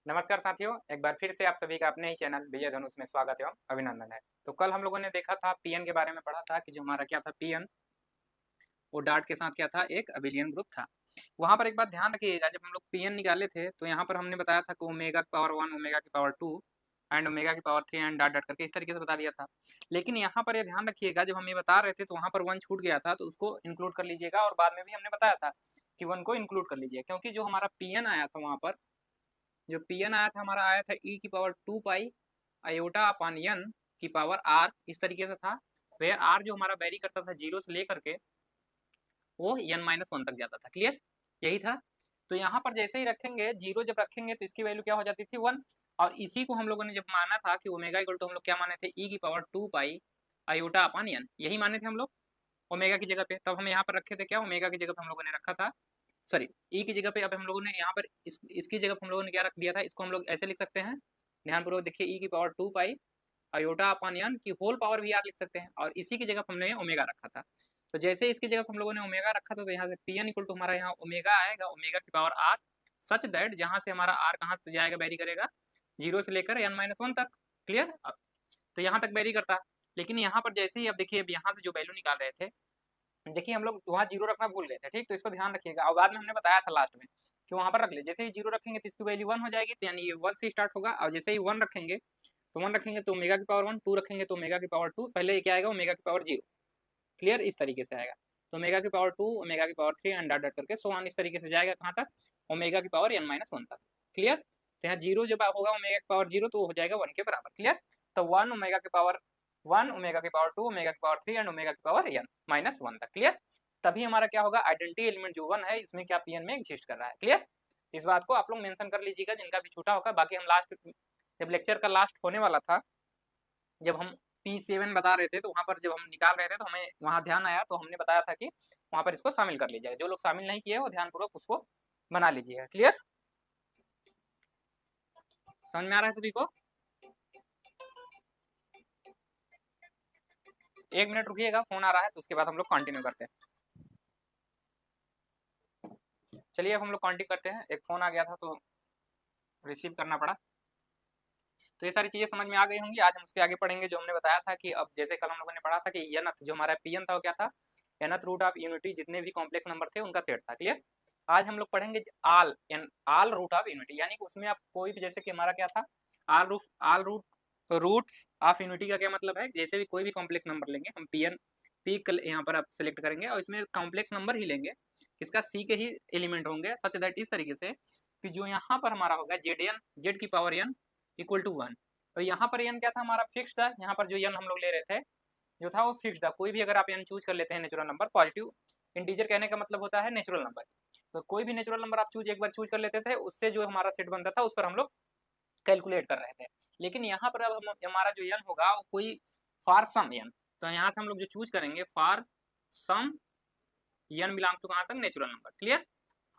नमस्कार साथियों, एक बार फिर से आप सभी का अपने ही चैनल विजय धनुष में स्वागत एवं अभिनंदन है। तो कल हम लोगों ने देखा था पीएन के बारे में पढ़ा था कि जो हमारा क्या था पीएन, वो डार्ट के साथ क्या था एक अबिलियन ग्रुप था। वहाँ पर एक बात ध्यान रखिएगा, जब हम लोग पीएन निकाले थे तो यहाँ पर हमने बताया था कि ओमेगा की पावर 1, ओमेगा की पावर 2 एंड ओमेगा की पावर 3 एंड डॉट डॉट करके इस तरीके से बता दिया था। लेकिन यहाँ पर ये ध्यान रखिएगा, जब हम ये बता रहे थे तो वहाँ पर 1 छूट गया था, तो उसको इंक्लूड कर लीजिएगा और बाद में भी हमने बताया था कि 1 को इंक्लूड कर लीजिए, क्योंकि जो हमारा पीएन आया था वहाँ पर, जो पीएन आया था हमारा आया था ई की power 2 pi iota upon n की पावर आर, इस तरीके से था। वेयर आर जो हमारा वेरी करता था 0 से लेकर के वो n-1 तक जाता था। क्लियर, यही था। तो यहाँ पर जैसे ही रखेंगे 0, जब रखेंगे तो इसकी वैल्यू क्या हो जाती थी 1। और इसी को हम लोगों ने जब माना था कि ओमेगा इक्वल टू हम लोग क्या माने थे ई की power 2 pi iota upon n, यही माने थे हम लोग ओमेगा की जगह पे। तब हम यहाँ पर रखे थे क्या, ओमेगा की जगह पे हम लोगों ने रखा था, सॉरी ई की जगह पे अब हम लोगों ने यहाँ पर इसकी जगह पे हम लोगों ने क्या रख दिया था, इसको हम लोग ऐसे लिख सकते हैं, ध्यानपूर्वक देखिए, ई की power 2 pi iota upon n की होल पावर भी आर लिख सकते हैं, और इसी की जगह पे हमने ओमेगा रखा था। तो जैसे इसकी जगह पे हम लोगों ने ओमेगा रखा था, तो यहाँ से पी एन इक्वल टू हमारा यहाँ ओमेगा आएगा, ओमेगा की पावर आर, सच दैट जहाँ से हमारा आर कहाँ से जाएगा, वेरी करेगा 0 से लेकर n-1 तक। क्लियर, तो यहाँ तक वेरी करता। लेकिन यहाँ पर जैसे ही अब देखिए, अब यहाँ से जो वैल्यू निकाल रहे थे, देखिए हम लोग वहाँ 0 रखना भूल गए थे, ठीक, तो इसको ध्यान रखिएगा। और बाद में हमने बताया था लास्ट में कि वहाँ पर रख ले, जैसे ही 0 रखेंगे तो इसकी वैल्यू 1 हो जाएगी, तो यानी ये 1 से स्टार्ट होगा। और जैसे ही 1 रखेंगे तो 1 रखेंगे तो ओमेगा की पावर 1, 2 रखेंगे तो ओमेगा की पावर 2, पहले ये क्या आएगा ओमेगा की पावर 0। क्लियर, इस तरीके से आएगा। तो ओमेगा की पावर 2, ओमेगा की पावर 3 एंड डॉट डॉट करके सो ऑन, इस तरीके से जाएगा कहाँ तक, ओमेगा की पावर n-1 तक। क्लियर, तो यहाँ 0 जब होगा ओमेगा की पावर 0 तो हो जाएगा 1 के बराबर। क्लियर, तो 1 ओमेगा की पावर 1, ओमेगा की पावर 2, ओमेगा की पावर 3 एंड ओमेगा की पावर n-1 तक। क्लियर, तभी हमारा क्या होगा, आइडेंटिटी एलिमेंट जो 1 है इसमें क्या पीएन में एग्जिस्ट कर रहा है। क्लियर, इस बात को आप लोग मेंशन कर लीजिएगा जिनका भी छूटा होगा। बाकी हम लास्ट, जब लेक्चर का लास्ट होने वाला था, जब हम P7 बता रहे थे, तो वहाँ पर जब हम निकाल रहे थे तो हमें वहाँ ध्यान आया, तो हमने बताया था कि वहाँ पर इसको शामिल कर लीजिएगा। जो लोग शामिल नहीं किए वो ध्यानपूर्वक उसको बना लीजिएगा। क्लियर, समझ में आ रहा है सभी को? 1 मिनट रुकिएगा, फोन आ रहा है, तो उसके बाद हम लोग कंटिन्यू करते हैं। चलिए अब हम लोग कंटिन्यू करते हैं। एक फोन आ गया था तो रिसीव करना पड़ा। तो ये सारी चीजें समझ में आ गई होंगी। आज हम उसके आगे पढ़ेंगे, जो हमने बताया था कि अब जैसे कल हम लोगों ने पढ़ा था कि nth जो हमारा पीएन था वो क्या था, nth रूट ऑफ यूनिटी, जितने भी कॉम्प्लेक्स नंबर थे उनका सेट था। क्लियर, आज हम लोग पढ़ेंगे आल रूट ऑफ यूनिटी, यानी कि उसमें आप कोई भी, जैसे कि हमारा क्या था, आल रूट्स ऑफ यूनिटी का क्या मतलब है, जैसे भी कोई भी कॉम्प्लेक्स नंबर लेंगे हम पीएन पी यहाँ पर आप सेलेक्ट करेंगे और इसमें कॉम्प्लेक्स नंबर ही लेंगे, इसका सी के ही एलिमेंट होंगे, सच दैट इस तरीके से कि जो यहाँ पर हमारा होगा जेड की पावर n इक्वल टू 1। तो यहाँ पर n क्या था हमारा, फिक्स था। यहाँ पर जो n हम लोग ले रहे थे जो था वो फिक्स था। कोई भी अगर आप n चूज कर लेते हैं नेचुरल नंबर, पॉजिटिव इंटीजर कहने का मतलब होता है नेचुरल नंबर, तो कोई भी नेचुरल नंबर आप एक बार चूज कर लेते थे, उससे जो हमारा सेट बनता था उस पर हम लोग कैलकुलेट कर रहे थे। लेकिन यहाँ पर अब हमारा जो n होगा वो कोई फॉर सम n, तो यहाँ से हम लोग जो चूज करेंगे for some n belong to कहाँ तक, नेचुरल नंबर। क्लियर,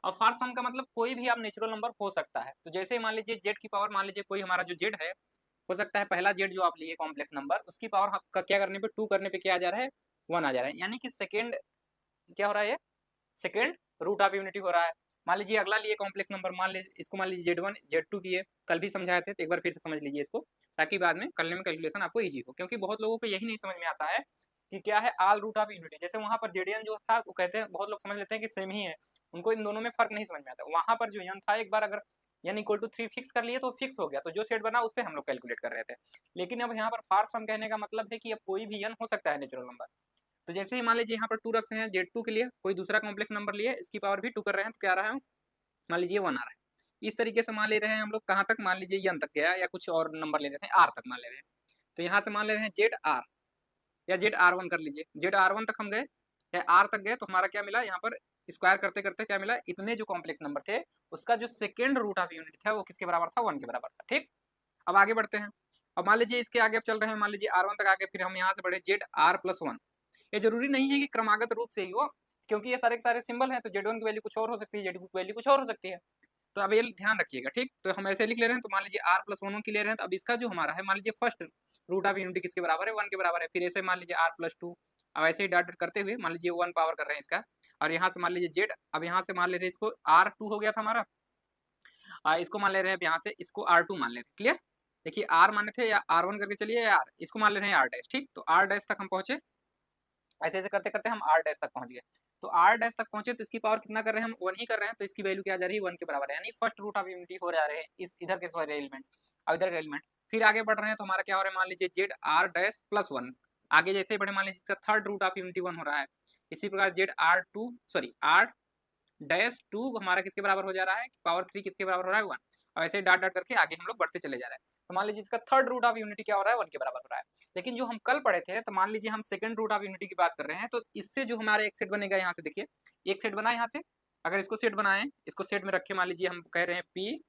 और फॉर सम का मतलब कोई भी आप नेचुरल नंबर हो सकता है। तो जैसे मान लीजिए जेड की पावर, मान लीजिए कोई हमारा जो जेड है, हो सकता है पहला जेड जो आप लिए कॉम्प्लेक्स नंबर, उसकी पावर आपका क्या करने पे, 2 करने पे क्या आ जा रहा है, 1 आ जा रहा है, यानी कि सेकेंड क्या हो रहा है, सेकेंड रूट ऑफ यूनिटी हो रहा है। मान लीजिए अगला लिए कॉम्प्लेक्स नंबर, मान लीजिए इसको, मान लीजिए Z1 Z2 किए, कल भी समझाए थे, तो एक बार फिर से समझ लीजिए इसको, ताकि बाद में करने में कैलकुलेशन आपको ईजी हो, क्योंकि बहुत लोगों को यही नहीं समझ में आता है कि क्या है आल रूट ऑफ यूनिटी। जैसे वहाँ पर जेडीएन जो था वो कहते हैं, बहुत लोग समझ लेते हैं कि सेम ही है, उनको इन दोनों में फर्क नहीं समझ में आता। वहाँ पर जो n था, एक बार अगर n इक्वल टू 3 फिक्स कर लिए तो फिक्स हो गया, तो जो सेट बना उस पर हम लोग कैलकुलेट कर रहे थे। लेकिन अब यहाँ पर फार सम कहने का मतलब है कि अब कोई भी n हो सकता है नेचुरल नंबर। तो जैसे ही मान लीजिए यहाँ पर 2 रखते हैं Z2 के लिए, कोई दूसरा कॉम्प्लेक्स नंबर लिए, इसकी पावर भी 2 कर रहे हैं, तो क्या आ रहा है, मान लीजिए 1 आ रहा है। इस तरीके से मान ले रहे हैं हम लोग कहाँ तक, मान लीजिए n तक गया, या कुछ और नंबर ले रहे हैं r तक मान ले रहे हैं, तो यहाँ से मान ले रहे हैं ZR या ZR1 कर लीजिए, ZR1 तक हम गए या R तक गए, तो हमारा क्या मिला, यहाँ पर स्क्वायर करते करते क्या मिला, इतने जो कॉम्प्लेक्स नंबर थे उसका जो सेकेंड रूट ऑफ यूनिट था वो किसके बराबर था, 1 के बराबर था। ठीक, अब आगे बढ़ते हैं। अब मान लीजिए इसके आगे अब चल रहे हैं, मान लीजिए R1 तक आगे, फिर हम यहाँ से बढ़े ZR+1। ये जरूरी नहीं है कि क्रमागत रूप से ही हो, क्योंकि ये सारे के सारे सिंबल हैं, तो Z1 की वैल्यू कुछ और हो सकती है, Z2 की वैल्यू कुछ और हो सकती है। तो अब ये ध्यान रखिएगा। ठीक, तो हम ऐसे लिख ले रहे हैं, तो मान लीजिए R+1 की ले रहे हैं, तो अब इसका जो हमारा है, मान लीजिए फर्स्ट रूट ऑफ यूनिटी किसके बराबर है, 1 के बराबर है। फिर ऐसे मान लीजिए R+2, अब ऐसे ही डॉट डॉट करते हुए मान लीजिए 1 पावर कर रहे हैं इसका, और यहाँ से मान लीजिए जेड, अब यहाँ से मान ले रहे हैं इसको R2 हो गया था हमारा, इसको मान ले रहे हैं यहाँ से, इसको R2 मान ले रहे हैं। क्लियर? देखिए R माने थे या R1 करके चलिए यार, इसको मान ले रहे हैं R डैश। ठीक, तो R डैश तक हम पहुंचे, ऐसे ऐसे करते करते हम R डैश तक पहुंच गए। तो R डैश तक पहुंचे तो इसकी पावर कितना कर रहे हैं हम, 1 ही कर रहे हैं, तो इसकी वैल्यू क्या आ जा रही है, 1 के बराबर है, यानी फर्स्ट रूट ऑफ यूनिटी हो जा रहे हैं इस इधर के सारे एलिमेंट और इधर के एलिमेंट। फिर आगे बढ़ रहे हैं तो हमारा क्या हो रहा है, मान लीजिए जेड आर डैश प्लस 1, आगे जैसे ही बढ़े मान लीजिए इसका थर्ड रूट ऑफ यूनिटी 1 हो रहा है। इसी प्रकार Z R two sorry R dash 2 हमारा किसके बराबर हो जा रहा है, पावर 3 किसके बराबर हो रहा है, 1। और ऐसे डॉट डॉट करके आगे हम लोग बढ़ते चले जा रहे हैं। तो मान लीजिए इसका थर्ड रूट ऑफ यूनिटी क्या हो रहा है, 1 के बराबर हो रहा है। लेकिन जो हम कल पढ़े थे, तो मान लीजिए हम सेकंड रूट ऑफ यूनिटी की बात कर रहे हैं, तो इससे जो हमारा एक सेट बनेगा, यहाँ से देखिए एक सेट बना यहाँ से, अगर इसको सेट बनाए, इसको सेट में रखे, मान लीजिए हम कह रहे हैं पी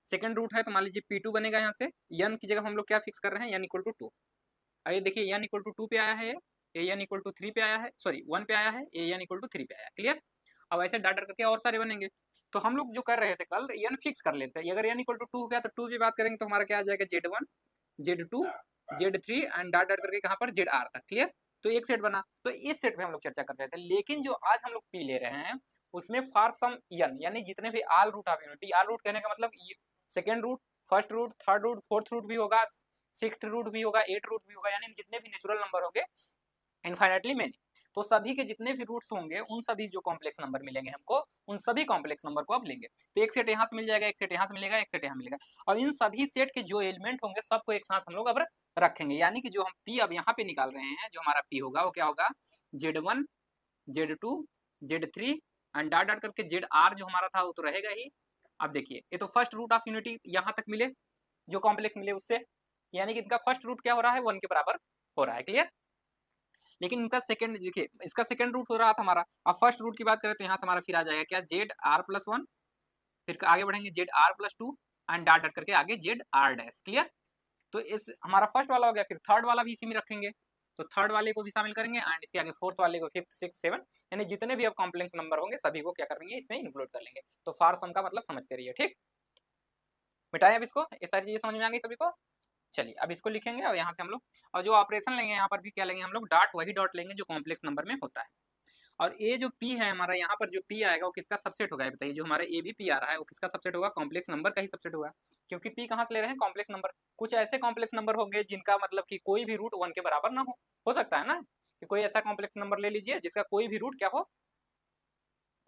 सेकंड रूट है, तो मान लीजिए P2 बनेगा यहाँ से। n की जगह हम लोग क्या फिक्स कर रहे हैं, n इक्वल टू 2। ये देखिए n इक्वल टू 2 पे आया है, ये n इक्वल टू 3 पे आया है, सॉरी 1 पे आया है, ये n इक्वल टू 3 पे आया है। क्लियर? अब ऐसे डाटा करके और सारे बनेंगे। तो हम लोग जो कर रहे थे कल, n फिक्स कर लेते हैं। अगर n इक्वल टू 2 हो गया तो 2 की बात करेंगे तो हमारा क्या आ जाएगा, Z1 Z2 Z3 and dot dot करके कहाँ पर ZR तक। क्लियर? तो एक सेट बना। तो इस सेट पे हम लोग चर्चा कर रहे थे, लेकिन जो आज हम लोग P ले रहे हैं उसमें फॉर सम n, यानी जितने भी all root of unity, all root कहने का मतलब second root, first root, third root, fourth root भी होगा, सिक्स्थ रूट भी होगा, 8 रूट भी होगा, यानी जितने भी नेचुरल नंबर होंगे इनफाइनाइटली मेनी, तो सभी के जितने भी रूट्स होंगे उन सभी जो कॉम्प्लेक्स नंबर मिलेंगे हमको, उन सभी कॉम्प्लेक्स नंबर को अब लेंगे। तो एक सेट यहाँ से मिल जाएगा, एक सेट यहाँ से मिलेगा, एक सेट यहाँ मिलेगा, और इन सभी सेट के जो एलिमेंट होंगे सबको एक साथ हम लोग अब रखेंगे। यानी कि जो हम P अब यहाँ पे निकाल रहे हैं, जो हमारा P होगा वो क्या होगा, Z1 Z2 Z3 and dot dot करके ZR जो हमारा था वो तो रहेगा ही। अब देखिए ये तो फर्स्ट रूट ऑफ यूनिटी यहाँ तक मिले, जो कॉम्प्लेक्स मिले उससे, यानी कि इनका फर्स्ट रूट क्या हो रहा है, 1 के बराबर हो रहा है। क्लियर? लेकिन इनका सेकंड देखिए, इसका सेकंड रूट हो रहा था हमारा। अब फर्स्ट रूट की बात करें तो यहाँ से हमारा फिर आ जाएगा क्या, ZR+1, फिर आगे बढ़ेंगे ZR+2 एंड डॉट डॉट करके आगे ZR डैश। क्लियर? तो इस हमारा फर्स्ट वाला हो गया, फिर थर्ड वाला भी इसी में रखेंगे, तो थर्ड वाले को भी शामिल करेंगे एंड इसके आगे फोर्थ वाले को, फिफ्थ सिक्स सेवन, यानी जितने भी अब कॉम्प्लेक्स नंबर होंगे सभी को क्या करेंगे, इसमें इंक्लूड कर लेंगे। तो फार सम का मतलब समझते रहिए। ठीक, मिटाएं अब इसको, ये सारी चीजें समझ में आ गई सभी को। चलिए अब इसको लिखेंगे और यहाँ से हम लोग, और जो ऑपरेशन लेंगे यहाँ पर भी क्या लेंगे हम लोग, डॉट, वही डॉट लेंगे जो कॉम्प्लेक्स नंबर में होता है। और ये जो P है हमारा, यहाँ पर जो P आएगा वो किसका सबसेट होगा, बताइए। जो हमारा A भी P आ रहा है वो किसका सबसेट होगा, कॉम्प्लेक्स नंबर का ही सबसेट होगा, क्योंकि P कहाँ से ले रहे हैं, कॉम्प्लेक्स नंबर। कुछ ऐसे कॉम्प्लेक्स नंबर होंगे जिनका मतलब कि कोई भी रूट 1 के बराबर ना हो सकता है ना, कि कोई ऐसा कॉम्प्लेक्स नंबर ले लीजिए जिसका कोई भी रूट क्या हो,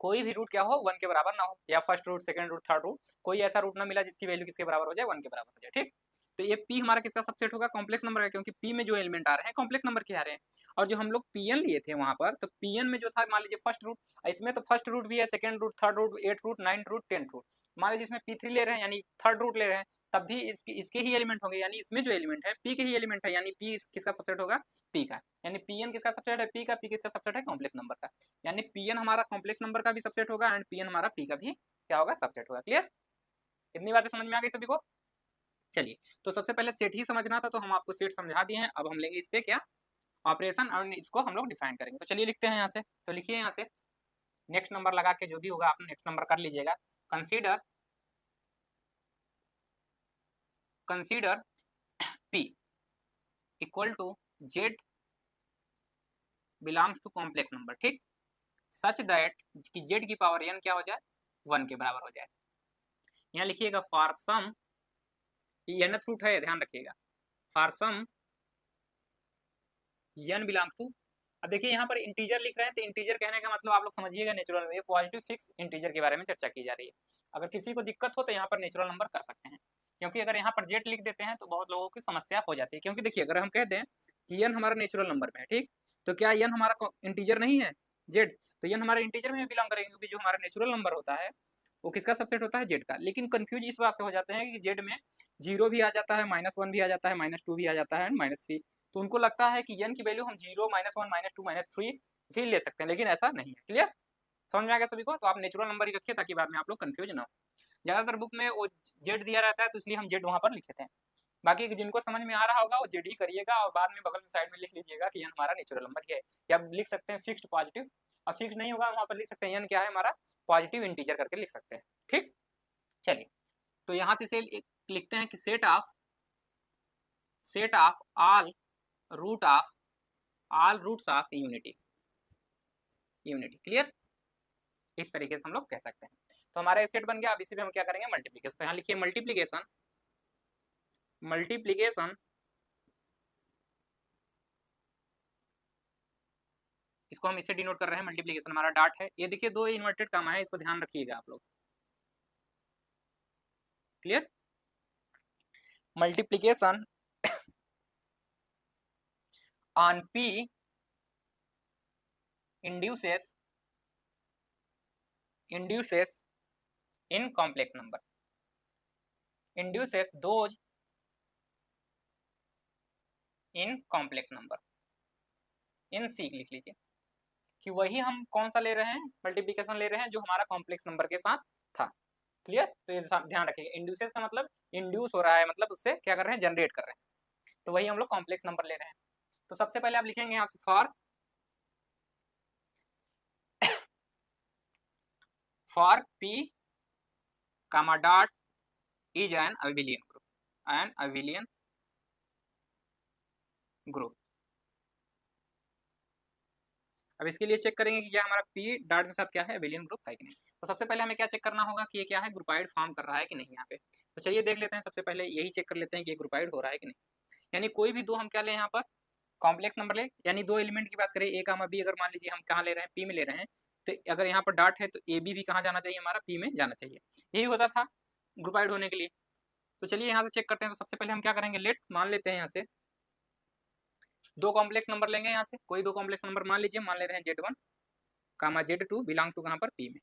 कोई भी रूट क्या हो 1 के बराबर ना हो, या first root, second root, third root, कोई ऐसा रूट ना मिला जिसकी वैल्यू किसके बराबर हो जाए, 1 के बराबर हो जाए। ठीक, तो ये P हमारा किसका सबसेट होगा, कॉम्प्लेक्स नंबर है, क्योंकि P में जो एलिमेंट आ रहे हैं कॉम्प्लेक्स नंबर के आ रहे हैं। और जो हम लोग Pn लिए थे वहां पर, तो Pn में जो था मान लीजिए फर्स्ट रूट, इसमें तो फर्स्ट रूट भी है, second root, third root, 8 root, 9 root, 10 root, मान लीजिए इसमें P3 ले रहे हैं यानी थर्ड रूट ले रहे हैं, तब भी इसके ही एलिमेंट होंगे, यानी इसमें जो एलिमेंट है P के ही एलिमेंट है, यानी P किसका सबसेट होगा, P का। यानी Pn किसका सबसेट है, P का। P किसका सबसेट है, कॉम्प्लेक्स नंबर का। यानी Pn हमारा कॉम्प्लेक्स नंबर का भी सबसेट होगा एंड Pn हमारा P का भी क्या होगा, सबसेट होगा। क्लियर? इतनी बातें समझ में आ गई सभी को। चलिए, तो सबसे पहले सेट ही समझना था तो हम आपको सेट समझा दिए हैं। अब हम लेंगे इस पे क्या, ऑपरेशन, और इसको हम लोग डिफाइन करेंगे। तो चलिए लिखते हैं यहाँ से, तो लिखिए यहाँ से, नेक्स्ट नंबर लगा के जो भी होगा आप नेक्स्ट नंबर कर लीजिएगा। Consider consider P equal to Z belongs to complex number. ठीक, सच दैट कि Z की पावर n क्या हो जाए, 1 के बराबर हो जाए। यहाँ लिखिएगा फॉर सम, ये nth रूट है, ध्यान रखिएगा, for some n belong to, अब देखिए यहाँ पर इंटीजर लिख रहे हैं, तो इंटीजर कहने का मतलब आप लोग समझिएगा नेचुरल में, पॉजिटिव फिक्स इंटीजर के बारे में चर्चा की जा रही है। अगर किसी को दिक्कत हो तो यहाँ पर नेचुरल नंबर कर सकते हैं, क्योंकि अगर यहाँ पर जेड लिख देते हैं तो बहुत लोगों की समस्या हो जाती है। क्योंकि देखिए अगर हम कहते हैं कि n हमारा नेचुरल नंबर में है, ठीक, तो क्या n हमारा इंटीजर नहीं है, जेड, तो n हमारे इंटीजर में बिलोंग करेंगे, क्योंकि जो हमारा नेचुरल नंबर होता है वो किसका सबसेट होता है, जेड का। लेकिन कंफ्यूज इस बात से हो जाते हैं कि जेड में 0 भी आ जाता है, -1 भी आ जाता है, -2 भी आ जाता है, -3, तो उनको लगता है कि n की वैल्यू हम 0, -1, -2, -3 भी ले सकते हैं, लेकिन ऐसा नहीं है। क्लियर? समझ में आ गया सभी को? तो आप नेचुरल नंबर ही रखिए ताकि बाद में आप लोग कंफ्यूज ना हो। ज़्यादातर बुक में वो जेड दिया रहता है तो इसलिए हम जेड वहाँ पर लिखते हैं। बाकी जिनको समझ में आ रहा होगा वो जेड ही करिएगा, और बाद में बगल में साइड में लिख लीजिएगा कि n हमारा नेचुरल नंबर है, या लिख सकते हैं फिक्स्ड पॉजिटिव, और फिक्स नहीं होगा वहाँ पर लिख सकते हैं n क्या है हमारा, पॉजिटिव इंटीजर करके लिख सकते हैं। ठीक, चलिए, तो यहाँ से लिखते हैं कि set of all roots of unity. Clear? इस तरीके से हम लोग कह सकते हैं। तो हमारा ये सेट बन गया। अब इसी पे हम क्या करेंगे, मल्टीप्लीकेशन। तो यहाँ लिखिए मल्टीप्लीकेशन, मल्टीप्लीकेशन इसको हम इससे डिनोट कर रहे हैं, मल्टीप्लीकेशन हमारा डॉट है। ये देखिए दो इन्वर्टेड कामा है, इसको ध्यान रखिएगा आप लोग। Clear? Multiplication on P induces in complex number, induces those in complex number, in C लिख लीजिए कि वही हम कौन सा ले रहे हैं, मल्टीप्लीकेशन ले रहे हैं जो हमारा कॉम्प्लेक्स नंबर के साथ था। क्लियर? तो ये ध्यान रखिएगा, इंड्यूसेस का मतलब इंड्यूस हो रहा है, मतलब उससे क्या कर रहे हैं, जनरेट कर रहे हैं। तो वही हम लोग कॉम्प्लेक्स नंबर ले रहे हैं। तो सबसे पहले आप लिखेंगे यहाँ से for P comma dot is an abelian group, an abelian group। अब इसके लिए चेक करेंगे कि क्या हमारा P डॉट के साथ क्या है, abelian ग्रुप है कि नहीं। तो सबसे पहले हमें क्या चेक करना होगा कि ये क्या है, ग्रुपाइड फॉर्म कर रहा है कि नहीं यहाँ पे। तो चलिए देख लेते हैं, सबसे पहले यही चेक कर लेते हैं कि ये ग्रुपाइड हो रहा है कि नहीं। यानी कोई भी दो हम क्या लें यहाँ पर, कॉम्प्लेक्स नंबर ले, यानी दो एलिमेंट की बात करें, ए कामा बी, अगर मान लीजिए हम कहाँ ले रहे हैं, P में ले रहे हैं, तो अगर यहाँ पर डॉट है तो ए बी भी कहाँ जाना चाहिए, हमारा P में जाना चाहिए। यही होता था ग्रुपाइड होने के लिए। तो चलिए यहाँ से चेक करते हैं। तो सबसे पहले हम क्या करेंगे, लेट मान लेते हैं यहाँ से दो कॉम्प्लेक्स नंबर लेंगे। यहाँ से कोई दो कॉम्प्लेक्स नंबर मान लीजिए, मान ले रहे हैं Z1 comma Z2 belong to कहाँ पर, P में।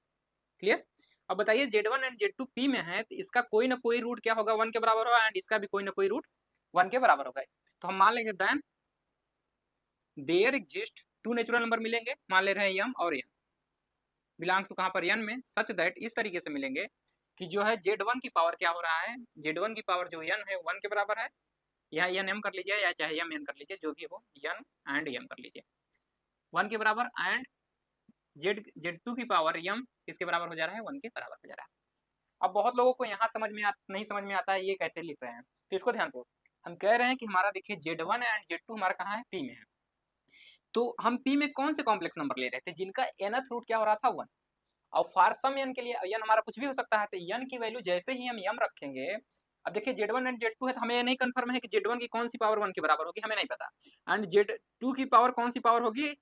क्लियर? अब बताइए Z1 एंड Z2 P में है, तो इसका कोई ना कोई रूट क्या होगा, 1 के बराबर होगा, एंड इसका भी कोई ना कोई रूट 1 के बराबर होगा। तो हम मान लेंगे then there exist two natural number मिलेंगे, मान ले रहे हैं m और n बिलोंग टू कहाँ पर, n में, सच दैट इस तरीके से मिलेंगे कि जो है Z1 की पावर क्या हो रहा है, Z1 की पावर जो n है 1 के बराबर है, या n m कर लीजिए या चाहे m n कर लीजिए, जो भी हो, n एंड m कर लीजिए 1 के बराबर, एंड Z2 की पावर m किसके बराबर हो जा रहा है, 1 के बराबर हो जा रहा है। अब बहुत लोगों को यहाँ नहीं समझ में आता है ये कैसे लिख रहे हैं, तो इसको ध्यान दो। हम कह रहे हैं कि हमारा देखिए Z1 एंड Z2 हमारा कहाँ है, P में है। तो हम P में कौन से कॉम्प्लेक्स नंबर ले रहे थे जिनका nth रूट क्या हो रहा था, 1। और फॉर सम n के लिए n हमारा कुछ भी हो सकता है, तो n की वैल्यू जैसे ही हम m रखेंगे, अब देखिए Z1 एंड Z2 है, तो हमें ये नहीं कंफर्म है कि Z1 की कौन सी पावर 1 के बराबर होगी, हमें नहीं पता, एंड Z2 की पावर कौन सी पावर होगी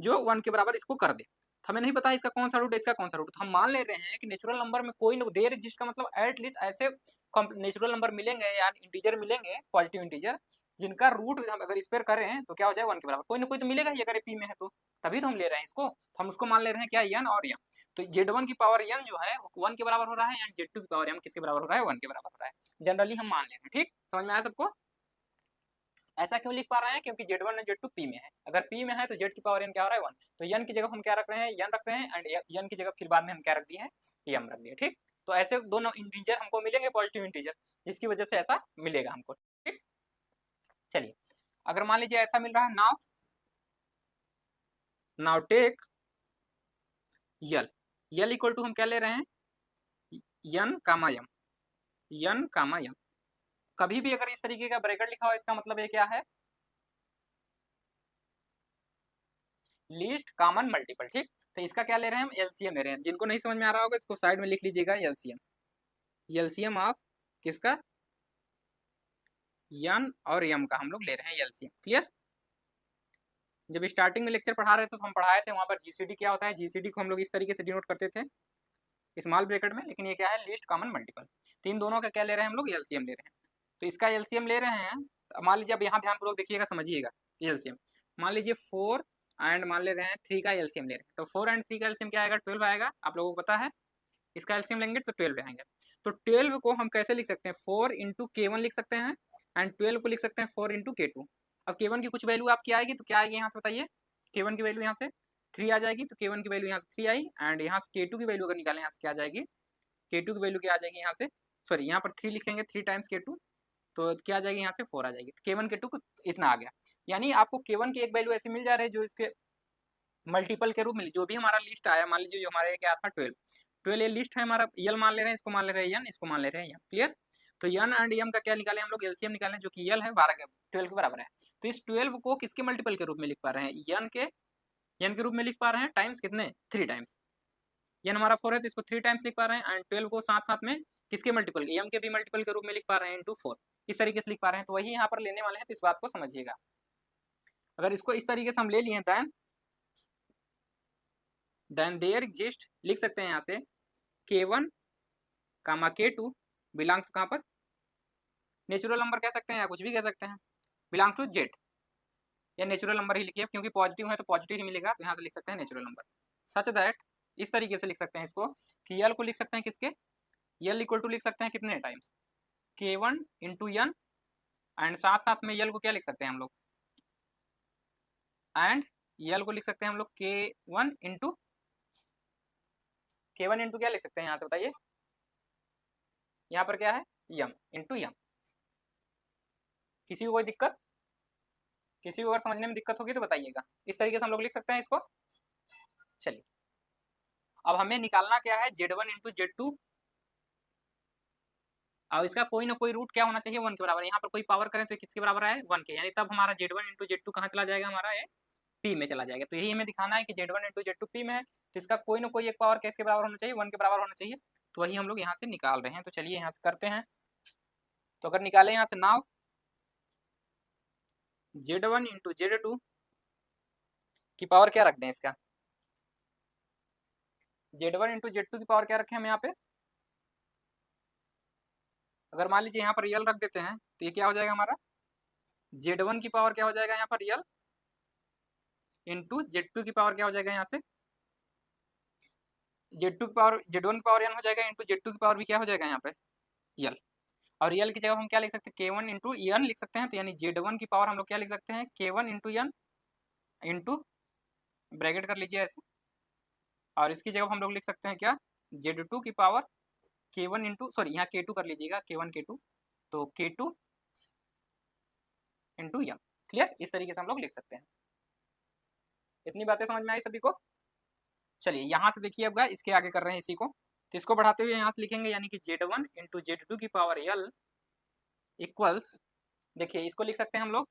जो 1 के बराबर इसको कर दे, तो हमें नहीं पता इसका कौन सा रूट है, इसका कौन सा रूट। तो हम मान ले रहे हैं कि नेचुरल नंबर में कोई देयर एग्जिस्ट का मतलब एटलीस्ट ऐसे नेचुरल नंबर मिलेंगे या इंटीजर मिलेंगे, पॉजिटिव इंटीजर, जिनका रूट हम अगर स्क्वायर करें तो क्या हो जाए, 1 के बराबर। कोई ना कोई तो मिलेगा ही, अगर P में है तो तभी तो हम ले रहे हैं इसको। तो हम उसको मान ले रहे हैं क्या, n और m। तो Z1 की पावर n जो है वो 1 के बराबर हो रहा है, एंड Z2 की पावर m किसके बराबर हो रहा है, 1 के बराबर हो रहा है। जनरली हम मान ले रहे हैं। ठीक, समझ में आया सबको? ऐसा क्यों लिख पा रहे हैं, क्योंकि Z1 और Z2 P में है। अगर P में है तो Z की पावर n क्या हो रहा है, 1। तो n की जगह हम क्या रख रहे हैं, n रख रहे हैं, एंड n की जगह फिर बाद में हम क्या रख दिए हैं, m रख दिए। ठीक, तो ऐसे दोनों इंटीजर हमको मिलेंगे, पॉजिटिव इंटीजर, जिसकी वजह से ऐसा मिलेगा हमको। ठीक, चलिए अगर मान लीजिए ऐसा मिल रहा है, now take L equal to हम क्या ले रहे हैं, n कामा m। कभी भी अगर इस तरीके का ब्रैकेट लिखा हो, इसका मतलब ये क्या है, लीस्ट कॉमन मल्टीपल। ठीक, तो इसका क्या ले रहे हैं हम, एलसीएम ले रहे हैं। जिनको नहीं समझ में आ रहा होगा इसको साइड में लिख लीजिएगा, एलसीएम ऑफ किसका, n और m का हम लोग ले रहे हैं एलसीएम। क्लियर? जब स्टार्टिंग में लेक्चर पढ़ा रहे थे तो हम पढ़ाए थे वहां पर जीसीडी क्या होता है, जीसीडी को हम लोग इस तरीके से डिनोट करते थे स्मॉल ब्रैकेट में, लेकिन ये क्या है, लीस्ट कॉमन मल्टीपल। तो इन दोनों का क्या ले रहे हैं हम लोग, एलसीएम ले रहे हैं। तो इसका एलसीएम ले रहे हैं, मान लीजिए अब यहाँ ध्यानपूर्वक देखिएगा, समझिएगा एलसीएम। मान लीजिए 4 एंड मान ले रहे हैं 3 का एलसीएम ले रहे हैं, तो 4 एंड 3 का एलसीएम क्या आएगा, 12 आएगा। आप लोगों को पता है इसका एलसीएम लेंगे तो 12 आएंगे। तो 12 को हम कैसे लिख सकते हैं, 4 इंटू K1 लिख सकते हैं, एंड 12 को लिख सकते हैं 4 इंटू K2। अब K1 की कुछ वैल्यू आपकी आएगी, तो क्या आएगी यहाँ से बताइए, K1 की वैल्यू यहाँ से 3 आ जाएगी, तो K1 की वैल्यू यहाँ से 3 आई, एंड यहाँ से K2 की वैल्यू अगर निकालें यहाँ से क्या आ जाएगी, K2 की वैल्यू क्या आ जाएगी यहाँ से, सॉरी यहाँ पर 3 लिखेंगे, 3 टाइम्स K2, तो क्या आ जाएगी यहाँ से 4 आ जाएगी। तो K1 K2 को इतना आ गया, यानी आपको K1 की एक वैल्यू ऐसी मिल जा रही है जो इसके मल्टीपल के रूप में, जो भी हमारा लिस्ट आया, मान लीजिए जो हमारे क्या था 12 ये लिस्ट है हमारा, यल मान ले रहे हैं, इसको मान ले रहे हैं n, इसको मान ले रहे हैं m। क्लियर? तो n एंड m का क्या निकाले हम लोग, एलसीएम निकालें, जो कि यल है 12 के बराबर है। तो इस 12 को किसके मल्टीपल के रूप में लिख पा रहे हैं, n के रूप में लिख पा रहे हैं, टाइम्स कितने, 3 टाइम्स। n हमारा 4 है तो इसको 3 टाइम्स लिख पा रहे हैं, एंड 12 को साथ साथ में किसके मल्टीपल, m के भी मल्टीपल के रूप में लिख पा रहे हैं, इंटू 4 इस तरीके से लिख पा रहे हैं। तो वही यहाँ पर लेने वाले हैं, तो इस बात को समझिएगा। अगर इसको इस तरीके से हम ले लिए देन देयर एग्जिस्ट, लिख सकते हैं यहाँ से k1 कामा k2 बिलोंग्स कहाँ पर, नेचुरल नंबर कह सकते हैं या कुछ भी कह सकते हैं, बिलोंग टू जेड, या नेचुरल नंबर ही लिखिए क्योंकि पॉजिटिव है तो पॉजिटिव ही मिलेगा, तो यहाँ से लिख सकते हैं नेचुरल नंबर। सच दैट, इस तरीके से लिख सकते हैं इसको कि यल को लिख सकते हैं किसके, यल इक्वल टू लिख सकते हैं कितने times k1 into n, and साथ साथ में यल को क्या लिख सकते हैं हम लोग, एंड यल को लिख सकते हैं हम लोग k1 इंटू क्या लिख सकते हैं यहाँ से बताइए, यहाँ पर क्या है m इंटू m। किसी को कोई दिक्कत, किसी को अगर समझने में दिक्कत होगी तो बताइएगा। इस तरीके से हम लोग लिख सकते हैं इसको। चलिए अब हमें निकालना क्या है, z1 इंटू Z2, और इसका कोई ना कोई रूट क्या होना चाहिए 1 के बराबर। यहाँ पर कोई पावर करें तो किसके बराबर है 1 के, यानी तब हमारा z1 इंटू Z2 कहाँ चला जाएगा, हमारा ये p में चला जाएगा। तो यही हमें दिखाना है कि z1 इंटू Z2 p में है, तो इसका कोई ना कोई एक पावर किसके बराबर होना चाहिए, 1 के बराबर होना चाहिए। तो वही हम लोग यहाँ से निकाल रहे हैं। तो चलिए यहाँ से करते हैं। तो अगर निकाले यहाँ से नाव z1 इंटू Z2 की पावर क्या रख दें, इसका z1 इंटू Z2 की पावर क्या रखें हम यहाँ पे, अगर मान लीजिए यहाँ पर रियल रख देते हैं तो ये क्या हो जाएगा हमारा, z1 की पावर क्या हो जाएगा यहाँ पर रियल, इंटू Z2 की पावर क्या हो जाएगा यहाँ से, Z2 की पावर Z1 की पावर n हो जाएगा, इंटू Z2 की पावर भी क्या हो जाएगा यहाँ पे यल। और रियल की जगह हम क्या लिख सकते हैं, k1 इंटू n लिख सकते हैं। तो यानी z1 की पावर हम लोग क्या लिख सकते हैं, k1 into n into bracket कर लीजिए ऐसे, और इसकी जगह हम लोग लिख सकते हैं क्या, z2 की पावर k1 इंटू सॉरी यहाँ k2 कर लीजिएगा, k1 k2, तो k2 इंटू m। क्लियर, इस तरीके से हम लोग लिख सकते हैं। इतनी बातें समझ में आई सभी को। चलिए यहाँ से देखिए अब इसके आगे कर रहे हैं इसी को, तो इसको बढ़ाते हुए यहाँ से लिखेंगे यानी कि z1 इंटू Z2 की पावर l इक्वल्स, देखिए इसको लिख सकते हैं हम लोग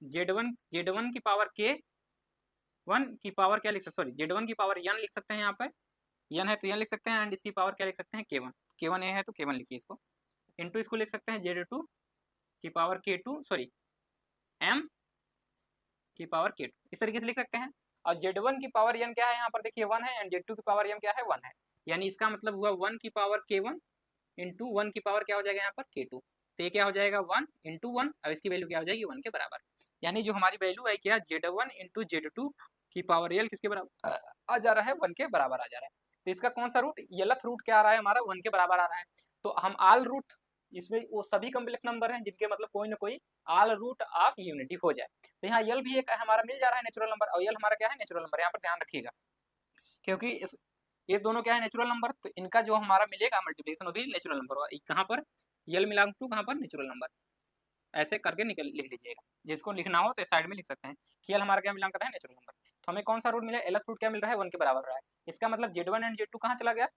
z1 की पावर k1 की पावर क्या लिख सकते, सॉरी z1 की पावर n लिख सकते हैं, यहाँ पर n है तो n लिख सकते हैं, एंड इसकी पावर क्या लिख सकते हैं k1 a है तो k1 लिखिए इसको, इंटू इसको लिख सकते हैं z2 की पावर k2 सॉरी m की पावर k2, इस तरीके से लिख सकते हैं। और z1 की पावर n क्या है यहाँ पर देखिए 1 है, एंड z2 की पावर m क्या है 1 है, यानी इसका मतलब हुआ 1 की पावर k1 इंटू 1 की पावर क्या हो जाएगा यहाँ पर k2, तो ये क्या हो जाएगा 1 इंटू 1, और इसकी वैल्यू क्या हो जाएगी 1 के बराबर। यानी जो हमारी वैल्यू है क्या, z1 इंटू Z2 की पावर l किसके बराबर आ जा रहा है, 1 के बराबर आ जा रहा है। तो इसका कौन सा रूट, यलथ रूट क्या आ रहा है हमारा 1 के बराबर आ रहा है। तो हम आल रूट, इसमें वो सभी कम्प्लेक्स नंबर हैं जिनके मतलब कोई ना कोई आल रूट ऑफ यूनिटी हो जाए। तो यहाँ यल भी एक हमारा मिल जा रहा है नेचुरल नंबर, और यल हमारा क्या है नेचुरल नंबर, यहाँ पर ध्यान रखिएगा क्योंकि इस ये दोनों क्या है नेचुरल नंबर, तो इनका जो हमारा मिलेगा मल्टीप्लिकेशन वो भी नेचुरल नंबर होगा। कहाँ पर यल मिलांग टू कहाँ पर नेचुरल नंबर, ऐसे करके लिख लीजिएगा। जिसको लिखना हो तो साइड में लिख सकते हैं कि यल हमारा क्या बिलोंग कर रहा है नेचुरल नंबर। तो हमें कौन सा रूट मिला, एलएस रूट क्या मिल रहा है 1 के बराबर रहा है। इसका मतलब z1 एंड z2 कहाँ चला गया,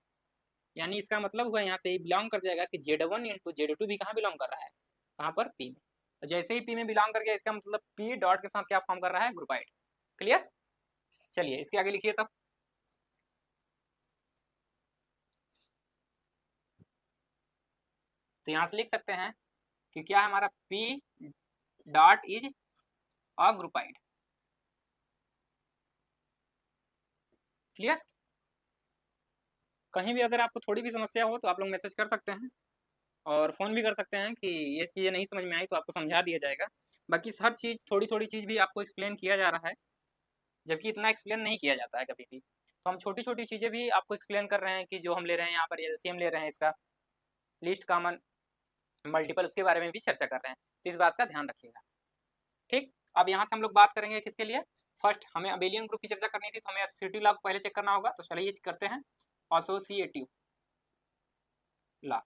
यानी इसका मतलब हुआ यहाँ से बिलोंग कर जाएगा कि z1 इंटू Z2 भी कहाँ बिलोंग कर रहा है, कहाँ पर p में। तो जैसे ही p में बिलोंग कर गया इसका मतलब p डॉट के साथ क्या फॉर्म कर रहा है, ग्रुपाइड। क्लियर, चलिए इसके आगे लिखिए तब। तो यहाँ से लिख सकते हैं कि क्या है हमारा p dot is a groupoid. Clear, कहीं भी अगर आपको थोड़ी भी समस्या हो तो आप लोग मैसेज कर सकते हैं और फ़ोन भी कर सकते हैं कि ये चीज़ें नहीं समझ में आई तो आपको समझा दिया जाएगा। बाकी हर चीज़ थोड़ी थोड़ी चीज़ भी आपको एक्सप्लेन किया जा रहा है, जबकि इतना एक्सप्लेन नहीं किया जाता है कभी भी। तो हम छोटी छोटी चीज़ें भी आपको एक्सप्लेन कर रहे हैं कि जो हम ले रहे हैं यहाँ पर एलसीएम ले रहे हैं, इसका लीस्ट कॉमन मल्टीपल उसके बारे में भी चर्चा कर रहे हैं, तो इस बात का ध्यान रखिएगा। ठीक, अब यहाँ से हम लोग बात करेंगे किसके लिए, फर्स्ट हमें अबेलियन ग्रुप की चर्चा करनी थी तो हमें एसोसिएटिव लॉ को पहले चेक करना होगा। तो चलिए करते हैं एसोसिएटिव लॉ।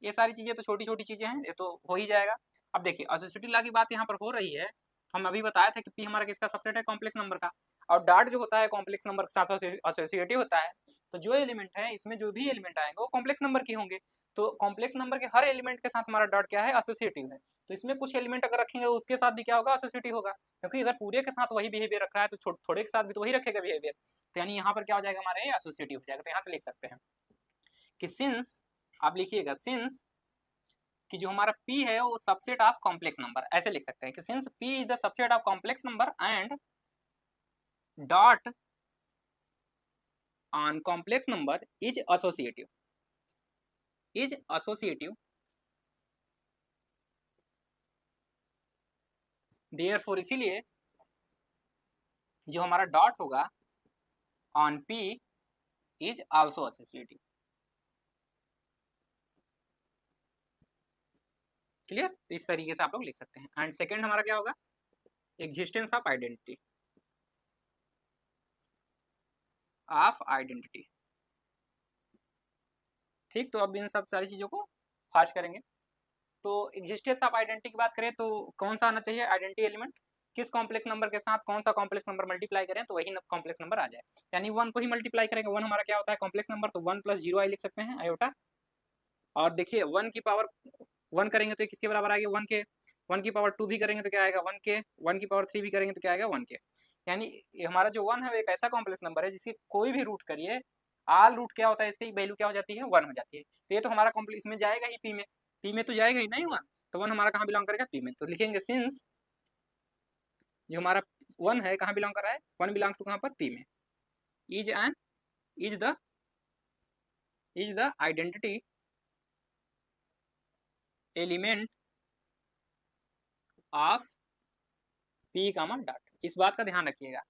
ये सारी चीज़ें तो छोटी छोटी चीज़ें हैं, ये तो हो ही जाएगा। अब देखिए एसोसिएटिव लॉ की बात यहाँ पर हो रही है, हम अभी बताया था कि पी हमारा किसका सबसेट है, कॉम्प्लेक्स नंबर का, और डॉट जो होता है कॉम्प्लेक्स नंबर के साथ एसोसिएटिव होता है। तो जो एलिमेंट है इसमें जो भी एलिमेंट आएंगे वो कॉम्प्लेक्स नंबर के होंगे, तो कॉम्प्लेक्स नंबर के हर एलिमेंट के साथ हमारा डॉट क्या है, एसोसिएटिव है। तो इसमें कुछ एलिमेंट अगर रखेंगे उसके साथ भी क्या होगा, एसोसिएटिव होगा, क्योंकि अगर पूरे के साथ वही बिहेवियर रख रहा है तो थोड़े के साथ भी तो वही रखेगा बिहेवियर, तो यानी यहाँ पर क्या हो जाएगा हमारे एसोसिएटिव हो जाएगा। तो यहाँ से लिख सकते हैं कि सिंस, आप लिखिएगा सिंस कि जो हमारा p है वो सबसेट ऑफ कॉम्प्लेक्स नंबर, ऐसे लिख सकते हैं कि since p is the subset of complex number and dot on complex number is associative, is associative, therefore इसीलिए जो हमारा डॉट होगा on p is also associative. Clear? तो इस तरीके से आप लोग लिख सकते हैं। एंड सेकंड हमारा क्या होगा, existence of identity, of identity. ठीक, तो अब इन सब सारी चीजों को फास्ट करेंगे। तो एग्जिस्टेंस ऑफ आइडेंटिटी की बात करें तो कौन सा आना चाहिए आइडेंटिटी एलिमेंट, किस कॉम्प्लेक्स नंबर के साथ कौन सा कॉम्प्लेक्स नंबर मल्टीप्लाई करें तो वही कॉम्प्लेक्स नंबर आ जाए, यानी 1 को ही मल्टीप्लाई करेंगे, 1 हमारा क्या होता है कॉम्प्लेक्स नंबर, तो 1 + 0i लिख सकते हैं आयोटा। और देखिए 1 की पावर 1 करेंगे तो किसके बराबर आएगा 1 के, 1 की पावर 2 भी करेंगे तो क्या आएगा 1 के, 1 की पावर 3 भी करेंगे तो क्या आएगा 1 के, यानी हमारा जो 1 है वो एक ऐसा कॉम्प्लेक्स नंबर है जिसकी कोई भी रूट करिए, आल रूट क्या होता है इसकी वैल्यू क्या हो जाती है 1 हो जाती है। तो ये तो हमारा कॉम्प्लेक्स में जाएगा ही पी में तो जाएगा ही नहीं 1, तो 1 हमारा कहाँ बिलोंग करेगा पी में, तो लिखेंगे सिंस जो हमारा 1 है कहाँ बिलोंग कर रहा है 1 बिलोंग टू कहाँ पर पी में, is n is the identity element of P comma dot. इस बात का ध्यान रखिएगा,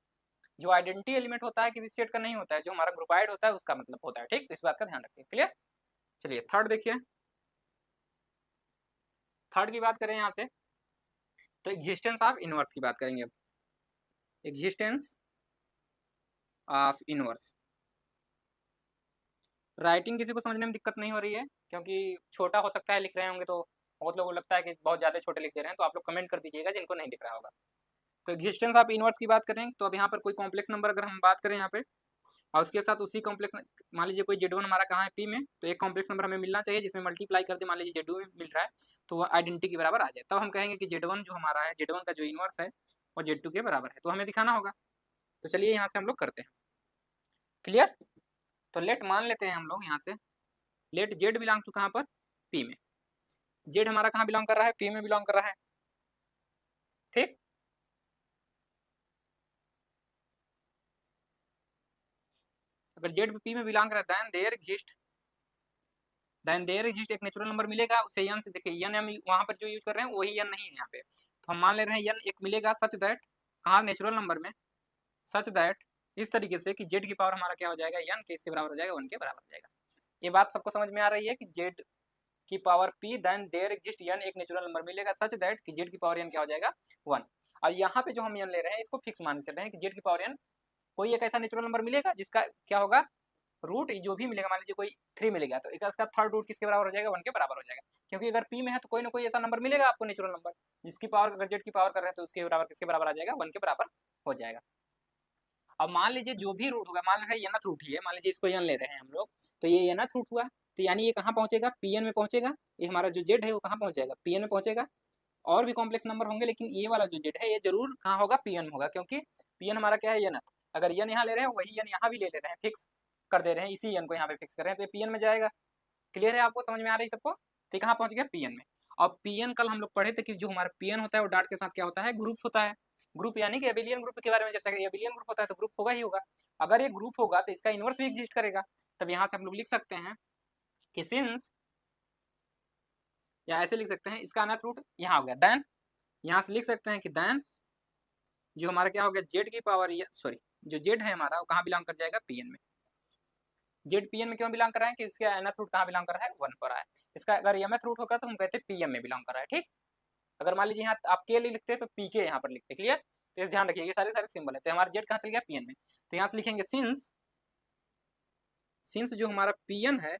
जो आइडेंटिटी एलिमेंट होता है किसी सेट का नहीं होता है, जो हमारा ग्रुपाइड होता है उसका मतलब होता है। ठीक, तो इस बात का ध्यान रखिए। क्लियर? चलिए थर्ड देखिए, थर्ड की बात करें यहाँ से तो एग्जिस्टेंस ऑफ इनवर्स की बात करेंगे। अब एग्जिस्टेंस ऑफ इनवर्स, राइटिंग किसी को समझने में दिक्कत नहीं हो रही है क्योंकि छोटा हो सकता है लिख रहे होंगे तो बहुत लोगों को लगता है कि बहुत ज़्यादा छोटे लिख दे रहे हैं, तो आप लोग कमेंट कर दीजिएगा जिनको नहीं दिख रहा होगा। तो एग्जिस्टेंस ऑफ इनवर्स की बात करें तो अब यहाँ पर कोई कॉम्प्लेक्स नंबर अगर हम बात करें यहाँ पे और उसके साथ उसी कॉम्प्लेक्स, मान लीजिए कोई Z1 हमारा कहाँ है पी में, तो एक कॉम्प्लेक्स नंबर हमें मिलना चाहिए जिसमें मल्टीप्लाई करते मान लीजिए Z2 मिल रहा है तो वो आइडेंटिटी के बराबर आ जाए, तब हम कहेंगे कि Z1 जो हमारा है Z1 का जो इनवर्स है वो Z2 के बराबर है, तो हमें दिखाना होगा। तो चलिए यहाँ से हम लोग करते हैं। क्लियर? तो लेट मान लेते हैं हम लोग यहाँ से, लेट Z बिलोंग टू कहाँ पर पी में, Z हमारा कहाँ बिलोंग कर रहा है पी में बिलोंग कर रहा है। ठीक, अगर Z पी में बिलोंग कर रहा है देन देयर एग्जिस्ट एक नेचुरल नंबर मिलेगा उसे n से, देखिए n हम वहाँ पर जो यूज कर रहे हैं वही n नहीं है यहाँ पे, तो हम मान ले रहे हैं n एक मिलेगा सच दैट कहाँ नेचुरल नंबर में, सच दैट इस तरीके से कि Z की पावर हमारा क्या हो जाएगा n के इसके बराबर हो जाएगा 1 के बराबर हो जाएगा। ये बात सबको समझ में आ रही है कि Z की power p then there exist n एक नेचुरल नंबर मिलेगा सच दैट कि Z की पावर n क्या हो जाएगा 1। और यहाँ पे जो हम n ले रहे हैं इसको फिक्स मान के चल रहे हैं कि Z की पावर n कोई एक ऐसा नेचुरल नंबर मिलेगा जिसका क्या होगा रूट जो भी मिलेगा, मान लीजिए कोई 3 मिलेगा तो इसका थर्ड रूट किसके बराबर हो जाएगा 1 के बराबर हो जाएगा, क्योंकि अगर p में है तो कोई ना कोई ऐसा नंबर मिलेगा आपको नेचुरल नंबर जिसकी पावर अगर Z की पावर कर रहे हैं तो उसके बराबर किसके बराबर आ जाएगा 1 के बराबर हो जाएगा। अब मान लीजिए जो भी रूट होगा, मान लीजिए nth रूट ही है, मान लीजिए इसको n ले रहे हैं हम लोग, तो ये nth रूट हुआ तो यानी ये कहाँ पहुंचेगा Pn में पहुंचेगा, ये हमारा जो Z है वो कहाँ पहुंच जाएगा Pn में पहुंचेगा। और भी कॉम्प्लेक्स नंबर होंगे लेकिन ये वाला जो Z है ये जरूर कहाँ होगा Pn में होगा, क्योंकि Pn हमारा क्या है nth, अगर n यहाँ ले रहे हैं वही n यहाँ भी ले रहे हैं, फिक्स कर दे रहे हैं, इसी n को यहाँ पे फिक्स कर रहे हैं तो ये Pn में जाएगा। क्लियर है? आपको समझ में आ रही है सबको? तो कहाँ पहुंच गया Pn में। और Pn कल हम लोग पढ़े थे कि जो हमारा Pn होता है वो डॉट के साथ क्या होता है ग्रुप होता है, ग्रुप यानी कि एबिलियन ग्रुप के बारे में चर्चा करें, एबिलियन ग्रुप होता है तो ग्रुप होगा ही होगा, अगर ये ग्रुप होगा तो इसका इनवर्स भी एग्जिस्ट करेगा। तब यहाँ से हम लोग लिख सकते हैं कि सिंस, या ऐसे लिख सकते हैं इसका अनथ रूट यहाँ हो गया, देन यहाँ से लिख सकते हैं कि देन जो हमारा क्या हो गया Z की पावर, सॉरी जो Z है हमारा वो कहाँ बिलोंग कर जाएगा Pn में। Z Pn में क्यों बिलोंग कर रहा है कि इसका nth रूट कहाँ बिलोंग कर रहा है 1 पर रहा है, इसका अगर mth रूट होगा तो हम कहते हैं Pm में बिलोंग कर रहा है। ठीक, अगर मान लीजिए यहाँ आप के लिखते हैं तो पी के यहाँ पर लिखते, क्लियर? तो ध्यान रखिए ये सारे सारे सिंबल है, तो हमारा Z कहाँ चल गया Pn में, तो यहाँ से लिखेंगे सिंस जो हमारा Pn है,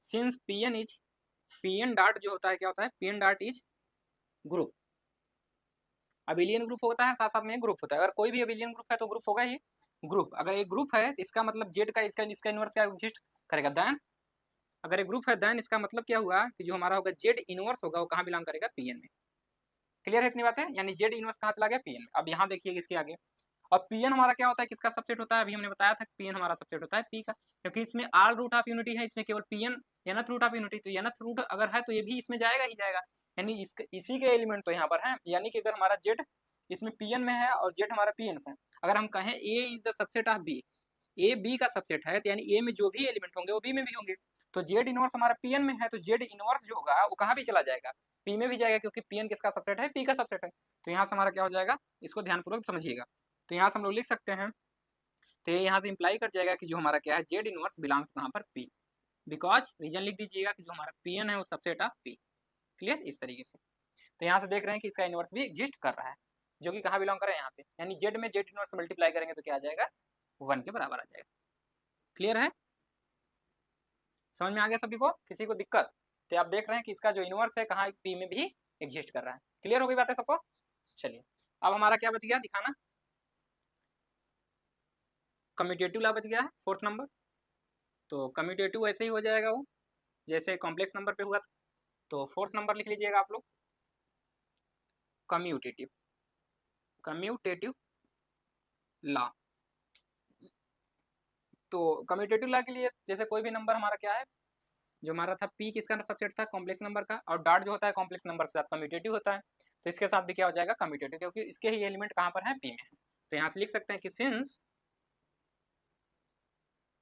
since Pn is Pn dot जो होता है क्या होता है Pn dot is group, abelian group होता है साथ साथ में ग्रुप होता है, अगर कोई भी अबिलियन ग्रुप है तो ग्रुप होगा ही ग्रुप, अगर एक ग्रुप है तो इसका मतलब Z का इसका इनवर्स क्या एग्जिस्ट करेगा, देन अगर एक ग्रुप है देन इसका मतलब क्या हुआ कि जो हमारा होगा जेड इनवर्स होगा वो कहाँ बिलोंग करेगा, पीएन में। क्लियर है इतनी बात है, यानी जेड इनवर्स कहाँ चला गया, पीएन में। अब यहाँ देखिए इसके आगे, और पीएन हमारा क्या होता है, किसका सबसेट होता है, अभी हमने बताया था पीएन हमारा सबसेट होता है पी का, क्योंकि इसमें आल रूट ऑफ यूनिटी है, इसमें केवल PN nth root of unity, तो nth रूट अगर है तो ये भी इसमें जाएगा ही जाएगा, यानी इसी के एलिमेंट तो यहाँ पर है, यानी कि अगर हमारा जेड इसमें पीएन में है और जेड हमारा पीएन है, अगर हम कहें A is the subset of B, A B का सबसेट है, तो यानी ए में जो भी एलिमेंट होंगे वो बी में भी होंगे, तो जेड इनवर्स हमारा पीएन में है, तो जेड इनवर्स जो होगा वो कहाँ भी चला जाएगा, पी में भी जाएगा, क्योंकि पीएन किसका सबसेट है, पी का सबसेट है। तो यहाँ से हमारा क्या हो जाएगा, इसको ध्यानपूर्वक समझिएगा। तो यहाँ से हम लोग लिख सकते हैं, तो ये यहाँ से इंप्लाई कर जाएगा कि जो हमारा क्या है, जेड इनवर्स बिलोंग्स कहाँ पर, पी, बिकॉज रीजन लिख दीजिएगा कि जो हमारा पीएन है वो सबसेट ऑफ पी। क्लियर, इस तरीके से। तो यहाँ से देख रहे हैं कि इसका इनवर्स भी एग्जिस्ट कर रहा है, जो कि कहाँ बिलोंग कर रहा है, यहाँ पे, यानी जेड में जेड इनवर्स मल्टीप्लाई करेंगे तो क्या आ जाएगा, 1 के बराबर आ जाएगा। क्लियर है, समझ में आ गया सभी को, किसी को दिक्कत, तो आप देख रहे हैं कि इसका जो इनवर्स है कहाँ, पी में भी एग्जिस्ट कर रहा है। क्लियर हो गई बात है सबको। चलिए अब हमारा क्या बच गया दिखाना, कम्यूटेटिव लॉ बच गया है 4th नंबर। तो कम्यूटेटिव ऐसे ही हो जाएगा वो जैसे कॉम्प्लेक्स नंबर पे हुआ था, तो 4th नंबर लिख लीजिएगा आप लोग, कम्यूटेटिव, कम्यूटेटिव लॉ। तो कम्यूटेटिव लॉ के लिए जैसे कोई भी नंबर हमारा क्या है, जो हमारा था पी किसका सबसेट था, कॉम्प्लेक्स नंबर का, और डॉट जो होता है कॉम्प्लेक्स नंबर से साथ कम्यूटेटिव होता है, तो इसके साथ भी क्या हो जाएगा, कम्यूटेटिव, क्योंकि इसके ही एलिमेंट कहाँ पर है, पी में है। तो यहाँ से लिख सकते हैं कि since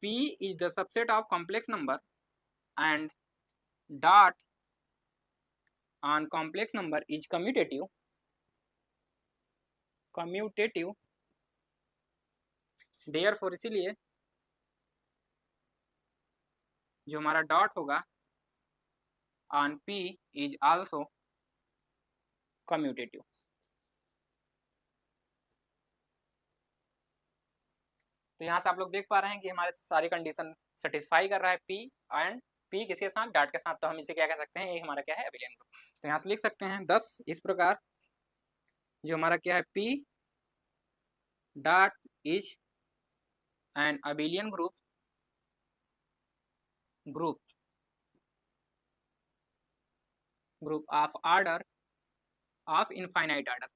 P is the subset of complex number and dot on complex number is commutative, commutative, therefore इसीलिए जो हमारा डॉट होगा on P is also commutative. तो यहाँ से आप लोग देख पा रहे हैं कि हमारे सारी कंडीशन सेटिस्फाई कर रहा है पी, एंड पी किसके साथ, डॉट के साथ, तो हम इसे क्या कह सकते हैं, ये हमारा क्या है, अबेलियन ग्रुप। तो यहाँ से लिख सकते हैं 10 इस प्रकार, जो हमारा क्या है, P dot is an abelian group, group group of order of infinite order.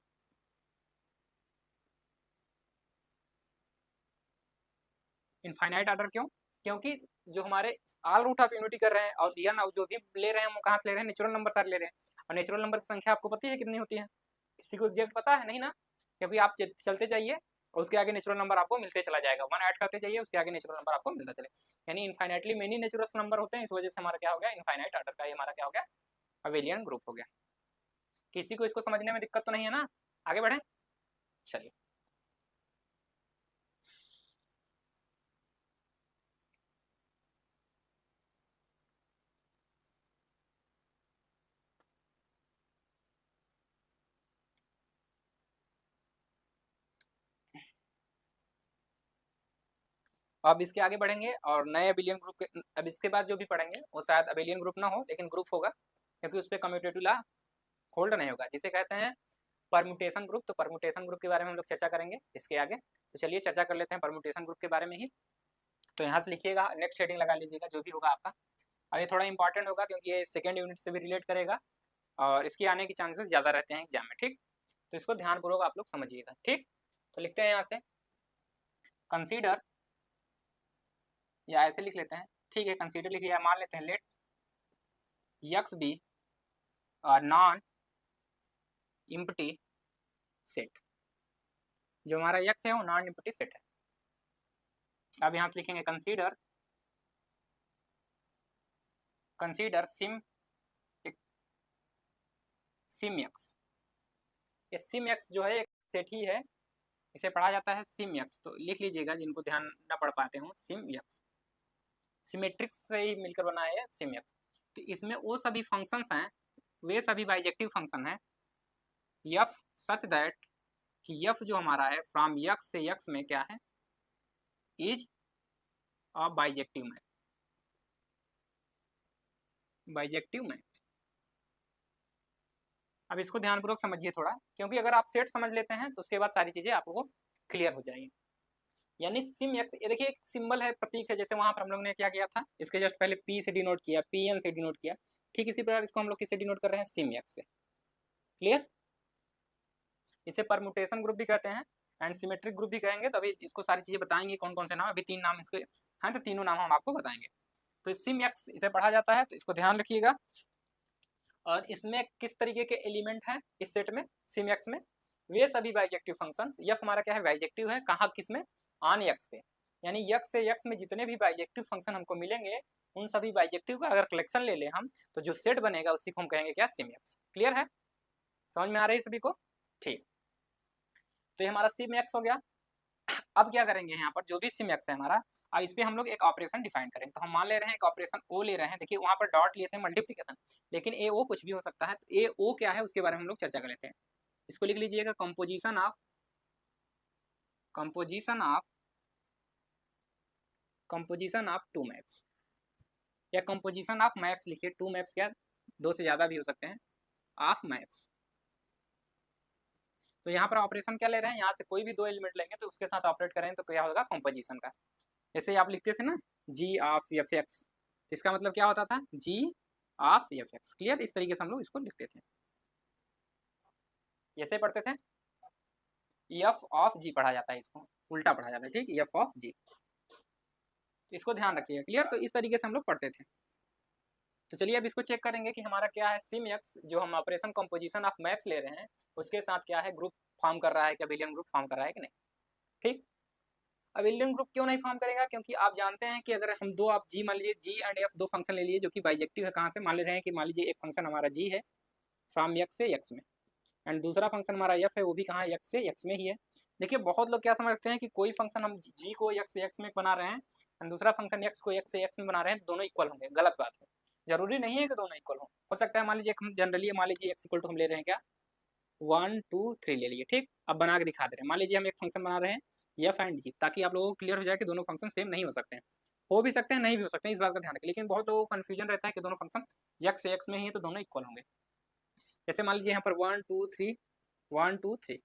Infinite order क्यों, क्योंकि जो हमारे ऑल रूट ऑफ यूनिटी कर रहे हैं, और यन जो भी ले रहे हैं वो कहाँ से ले रहे हैं, नेचुरल नंबर सारे ले रहे हैं, और नेचुरल नंबर की संख्या आपको पता है कितनी होती है, किसी को एग्जैक्ट पता है नहीं ना, क्योंकि आप चलते जाइए और उसके आगे नेचुरल नंबर आपको मिलते चला जाएगा, 1 ऐड करते जाइए उसके आगे नेचुरल नंबर आपको मिलता चले, यानी इनफाइनाइटली मेनी नेचुरल नंबर होते हैं, इस वजह से हमारा क्या हो गया, इनफाइनाइट ऑर्डर का ये हमारा क्या हो गया, अबेलियन ग्रुप हो गया। किसी को इसको समझने में दिक्कत तो नहीं है ना, आगे बढ़े, चलिए। अब इसके आगे बढ़ेंगे और नए अबेलियन ग्रुप के, अब इसके बाद जो भी पढ़ेंगे वो शायद अबेलियन ग्रुप ना हो लेकिन ग्रुप होगा, क्योंकि उस पर कम्यूटेटिव लॉ होल्ड नहीं होगा, जिसे कहते हैं परम्यूटेशन ग्रुप। तो परम्यूटेशन ग्रुप के बारे में हम लोग चर्चा करेंगे इसके आगे, तो चलिए चर्चा कर लेते हैं परम्यूटेशन ग्रुप के बारे में ही। तो यहाँ से लिखिएगा, नेक्स्ट हेडिंग लगा लीजिएगा जो भी होगा आपका। अब ये थोड़ा इंपॉर्टेंट होगा क्योंकि ये सेकेंड यूनिट से भी रिलेट करेगा और इसके आने के चांसेस ज़्यादा रहते हैं एग्जाम में, ठीक, तो इसको ध्यानपूर्वक आप लोग समझिएगा, ठीक। तो लिखते हैं यहाँ से, कंसीडर, या ऐसे लिख लेते हैं, ठीक है, कंसीडर लिख लिया, मान लेते हैं let x be non empty set, जो हमारा यक्स है वो नॉन इम्पटी सेट है। अब यहाँ से लिखेंगे consider, consider SIM SIM x, ये सिम यक्स जो है एक सेट ही है, इसे पढ़ा जाता है सिम यक्स, तो लिख लीजिएगा जिनको ध्यान न पढ़ पाते हो, सिम यक्स, सिमेट्रिक्स से ही मिलकर बना है सिम यक्स। तो इसमें वो सभी फंक्शंस हैं, वे सभी बाइजेक्टिव फंक्शन हैं, यफ सच दैट कि यफ जो हमारा है फ्रॉम यक्स से यक्स में क्या है, इज अ बाइजेक्टिव में, बाइजेक्टिव में। अब इसको ध्यानपूर्वक समझिए थोड़ा, क्योंकि अगर आप सेट समझ लेते हैं तो उसके बाद सारी चीज़ें आपको क्लियर हो जाएंगी। यानी सिम एक्स, ये देखिए एक सिंबल है, प्रतीक है, जैसे वहां पर हम लोग ने क्या किया था, इसके जस्ट पहले पी से डिनोट किया, पी एन से डिनोट किया, ठीक इसी प्रकार इसको हम लोग किससे डिनोट कर रहे हैं, सिम एक्स से। क्लियर? इसे परमुटेशन ग्रुप भी कहते हैं एंड सिमेट्रिक ग्रुप भी कहेंगे। तो अभी इसको सारी चीजें बताएंगे कौन कौन से नाम, अभी 3 नाम इसके हैं, तो तीनों नाम हम आपको बताएंगे। तो सिम एक्स इसे पढ़ा जाता है, तो इसको ध्यान रखिएगा। और इसमें किस तरीके के एलिमेंट हैं इस सेट में, सिम एक्स में, वे सभी बाइजेक्टिव फंक्शन। यफ हमारा क्या है, बाइजेक्टिव है, कहाँ, किसमें, ऑन एक्स पे। यानी यक्स से यक्स में जितने भी बाइजेक्टिव फंक्शन हमको मिलेंगे, उन सभी बाइजेक्टिव का अगर कलेक्शन ले ले हम, तो जो सेट बनेगा उसी को हम कहेंगे क्या, सिम एक्स। क्लियर है? समझ में आ रही है सभी को? ठीक, तो ये हमारा सिम एक्स हो गया। अब क्या करेंगे, यहाँ पर जो भी सिम एक्स है हमारा, अब इस पर हम लोग एक ऑपरेशन डिफाइन करेंगे। तो हम मान ले रहे हैं एक ऑपरेशन ओ ले रहे हैं, देखिए वहाँ पर डॉट लिए थे मल्टीप्लीकेशन, लेकिन ए ओ कुछ भी हो सकता है। तो ए ओ क्या है उसके बारे में हम लोग चर्चा कर लेते हैं। इसको लिख लीजिएगा, कंपोजिशन ऑफ टू मैप्स, या कंपोजिशन ऑफ मैप्स लिखिए। टू मैप्स क्या, दो से ज्यादा भी हो सकते हैं, ऑफ मैप्स। तो यहाँ पर ऑपरेशन क्या ले रहे हैं, यहाँ से कोई भी दो एलिमेंट लेंगे तो उसके साथ ऑपरेट करेंगे तो क्या होगा, कंपोजिशन का। जैसे आप लिखते थे ना जी ऑफ एफ एक्स, तो इसका मतलब क्या होता था, जी ऑफ एफ एक्स। क्लियर? इस तरीके से हम लोग इसको लिखते थे, ऐसे पढ़ते थे। एफ ऑफ जी पढ़ा जाता है, इसको उल्टा पढ़ा जाता है, ठीक, एफ ऑफ जी। तो इसको ध्यान रखिएगा। क्लियर? तो इस तरीके से हम लोग पढ़ते थे। तो चलिए अब इसको चेक करेंगे कि हमारा क्या है, सिम एक्स जो हम ऑपरेशन कंपोजिशन ऑफ मैप्स ले रहे हैं, उसके साथ क्या है, ग्रुप फॉर्म कर रहा है, क्या अबेलियन ग्रुप फॉर्म कर रहा है कि नहीं। ठीक, अबेलियन ग्रुप क्यों नहीं फॉर्म करेगा, क्योंकि आप जानते हैं कि अगर हम दो, आप जी मान लीजिए, जी एंड एफ दो फंक्शन ले लीजिए जो कि बाइजेक्टिव है, कहाँ से मान ले रहे हैं कि मान लीजिए एक फंक्शन हमारा जी है फ्रॉम एक्स से एक्स में, एंड दूसरा फंक्शन हमारा एफ है, वो भी कहाँ, एक्स से एक्स में ही है। देखिए बहुत लोग क्या समझते हैं कि कोई फंक्शन हम जी को एक्स से एक्स में बना रहे हैं एंड दूसरा फंक्शन एक्स को एक्स से एक्स में बना रहे हैं, दोनों इक्वल होंगे। गलत बात है, जरूरी नहीं है कि दोनों इक्वल हो सकता है मान लीजिए हम जनरली मान लीजिए एक्स इक्वल टू हम ले रहे हैं क्या, 1 2 3 ले लिए, ठीक। अब बना के दिखा दे रहे हैं, मान लीजिए हम एक फंक्शन बना रहे हैं एफ एंड जी, ताकि आप लोगों को क्लियर हो जाए कि दोनों फंक्शन सेम नहीं हो सकते हैं, हो भी सकते हैं नहीं भी हो सकते हैं, इस बात का ध्यान रखें। लेकिन बहुत लोगों को कन्फ्यूजन रहता है कि दोनों फंक्शन एक्स से एक्स में ही है तो दोनों इक्वल होंगे। जैसे मान लीजिए यहाँ पर 1 2 3 1 2 3,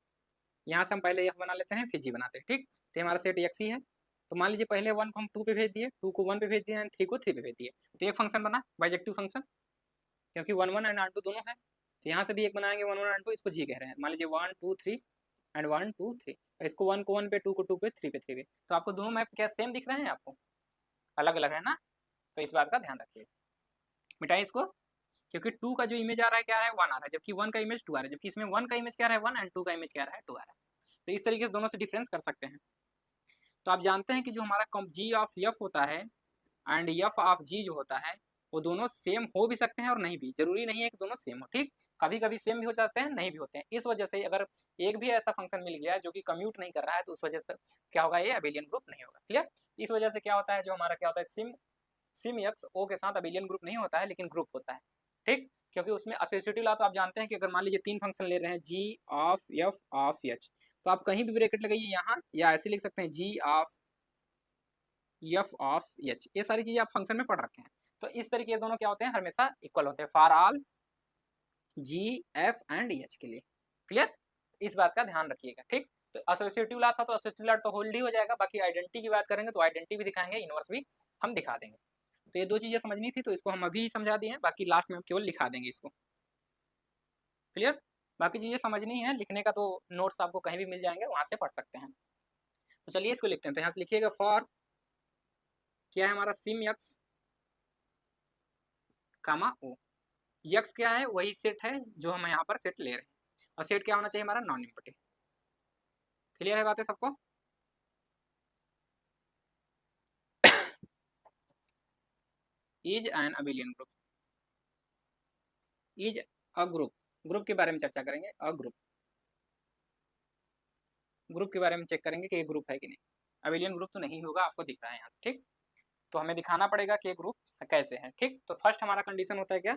यहाँ से हम पहले एफ बना लेते हैं फिर जी बनाते हैं, ठीक। तो हमारा सेट एक्स ही है, तो मान लीजिए पहले 1 को हम 2 पे भेज दिए, 2 को 1 पे भेज दिए एंड 3 को 3 पे भेज दिए, तो एक फंक्शन बना बाइजेक्टिव फंक्शन, क्योंकि 1 1 एंड आर टू दोनों है। तो यहाँ से भी एक बनाएंगे 1 1 एंड 2, इसको जी कह रहे हैं। मान लीजिए 1 2 3 एंड 1 2 3, इसको 1 को 1 पे, 2 को 2 पे, 3 पे 3 पे, तो आपको दोनों मैप क्या सेम दिख रहे हैं, आपको अलग अलग है ना, तो इस बात का ध्यान रखिए। मिटाइए इसको, क्योंकि 2 का जो इमेज आ रहा है क्या आ रहा है, 1 आ रहा है, जबकि 1 का इमेज 2 आ रहा है, जबकि इसमें 1 का इमेज क्या आ रहा है 1 एंड 2 का इमेज क्या आ रहा है 2 आ रहा है। तो इस तरीके से दोनों से डिफरेंस कर सकते हैं। तो आप जानते हैं कि जो हमारा जी ऑफ एफ होता है एंड एफ ऑफ जी जो होता है, वो दोनों सेम हो भी सकते हैं और नहीं भी, जरूरी नहीं है कि दोनों सेम हो, ठीक। कभी कभी सेम भी हो जाते हैं, नहीं भी होते हैं। इस वजह से अगर एक भी ऐसा फंक्शन मिल गया जो कि कम्यूट नहीं कर रहा है, तो उस वजह से क्या होगा, ये अबेलियन ग्रुप नहीं होगा। क्लियर? इस वजह से क्या होता है, जो हमारा क्या होता है, सिम एक्स ओ के साथ अबेलियन ग्रुप नहीं होता है, लेकिन ग्रुप होता है, ठीक। क्योंकि उसमें एसोसिएटिव लॉ तो आप जानते हैं कि अगर मान लीजिए 3 फंक्शन ले रहे हैं, जी ऑफ एफ ऑफ एच, तो आप कहीं भी ब्रैकेट लगाइए यहाँ, या ऐसे लिख सकते हैं जी ऑफ एफ ऑफ एच, ये सारी चीजें आप फंक्शन में पढ़ रखे हैं। तो इस तरीके दोनों क्या होते हैं, हमेशा इक्वल होते हैं for all G F and H के लिए। क्लियर? इस बात का ध्यान रखिएगा, ठीक। तो एसोसिएटिव लॉ था तो एसोसिएटिव लॉ तो होल्ड ही हो जाएगा, बाकी आइडेंटिटी की बात करेंगे तो आइडेंटिटी भी दिखाएंगे, इनवर्स भी हम दिखा देंगे। तो ये दो चीजें समझनी थी, तो इसको हम अभी समझा दिए हैं, बाकी लास्ट में हम केवल लिखा देंगे इसको। क्लियर? बाकी चीजें समझनी है, लिखने का तो नोट्स आपको कहीं भी मिल जाएंगे, वहां से पढ़ सकते हैं। तो चलिए इसको लिखते हैं, तो यहाँ से लिखिएगा फॉर क्या है हमारा, सिम एक्स कामा ओ। यक्स क्या है, वही सेट है जो हम यहाँ पर सेट ले रहे हैं, और सेट क्या होना चाहिए हमारा, नॉन एम्प्टी। क्लियर है बातें सबको? Is an abelian group, is a group, group के बारे में चर्चा करेंगे, अ ग्रुप, ग्रुप के बारे में चेक करेंगे कि ये ग्रुप है कि नहीं। अबेलियन ग्रुप तो नहीं होगा, आपको दिख रहा है यहाँ से, ठीक। तो हमें दिखाना पड़ेगा कि ग्रुप कैसे है, ठीक। तो फर्स्ट हमारा कंडीशन होता है क्या,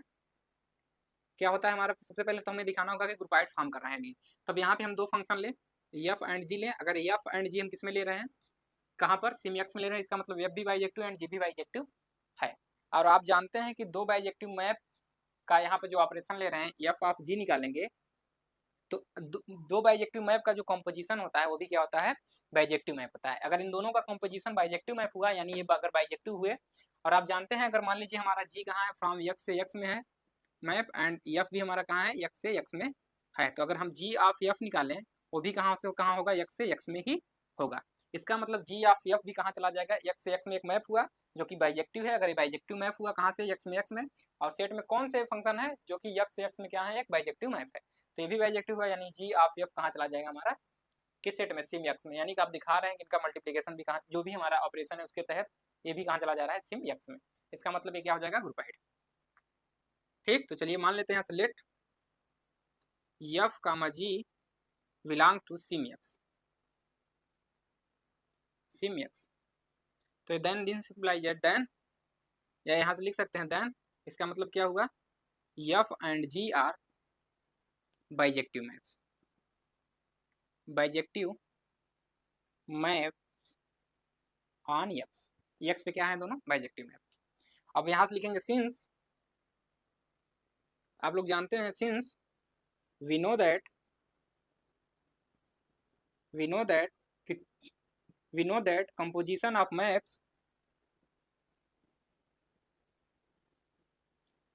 क्या होता है हमारा, सबसे पहले तो हमें दिखाना होगा कि ग्रुपाइड फॉर्म कर रहे हैं नहीं। तब यहाँ पे हम दो फंक्शन ले, एफ एंड जी ले। अगर एफ एंड जी हम किस में ले रहे हैं, कहाँ पर, सिम एक्स में ले रहे हैं, इसका मतलब एफ भी बाइजेक्टिव एंड जी भी बाइजेक्टिव है। और आप जानते हैं कि दो बाइजेक्टिव मैप का यहाँ पे जो ऑपरेशन ले रहे हैं, एफ ऑफ जी निकालेंगे तो दो बाइजेक्टिव मैप का जो कॉम्पोजिशन होता है वो भी क्या होता है, बाइजेक्टिव मैप होता है। अगर इन दोनों का कॉम्पोजिशन बाइजेक्टिव मैप हुआ, यानी ये अगर बाइजेक्टिव हुए, और आप जानते हैं अगर मान लीजिए हमारा जी कहाँ है, फ्रॉम यक्स से यक्स में है मैप, एंड एफ भी हमारा कहाँ है, यक्स से यक्स में है, तो अगर हम जी ऑफ एफ निकालें वो भी कहाँ से कहाँ होगा, यक्स से यक्स में ही होगा। इसका मतलब जी ऑफ एफ भी कहाँ चला जाएगा, यक्स से यक्स में एक मैप हुआ जो कि बाइजेक्टिव है। अगर ये बाइजेक्टिव मैप हुआ कहाँ से, यक्स में यक्स में, और सेट में कौन से फंक्शन है जो कि यक्स से यक्स में क्या है, एक बाइजेक्टिव मैप है, तो ये भी बाइजेक्टिव हुआ, यानी जी ऑफ एफ कहाँ चला जाएगा हमारा, किस सेट में, सिम यक्स में। यानी कि आप दिखा रहे हैं कि इनका मल्टीप्लिकेशन भी कहाँ, जो भी हमारा ऑपरेशन है उसके तहत ये भी कहाँ चला जा रहा है, सिम यक्स में। इसका मतलब ये क्या हो जाएगा, ग्रुपाइड। ठीक, तो चलिए मान लेते हैं यहाँ से let F comma G belong to sym X, sym X, तो then this implies that then, या यहाँ से लिख सकते हैं देन, इसका मतलब क्या हुआ, F and G are bijective maps, bijective map on x, x पे क्या है दोनों बाइजेक्टिव मैप। अब यहाँ से लिखेंगे सिंस, आप लोग जानते हैं since we know that composition of maps,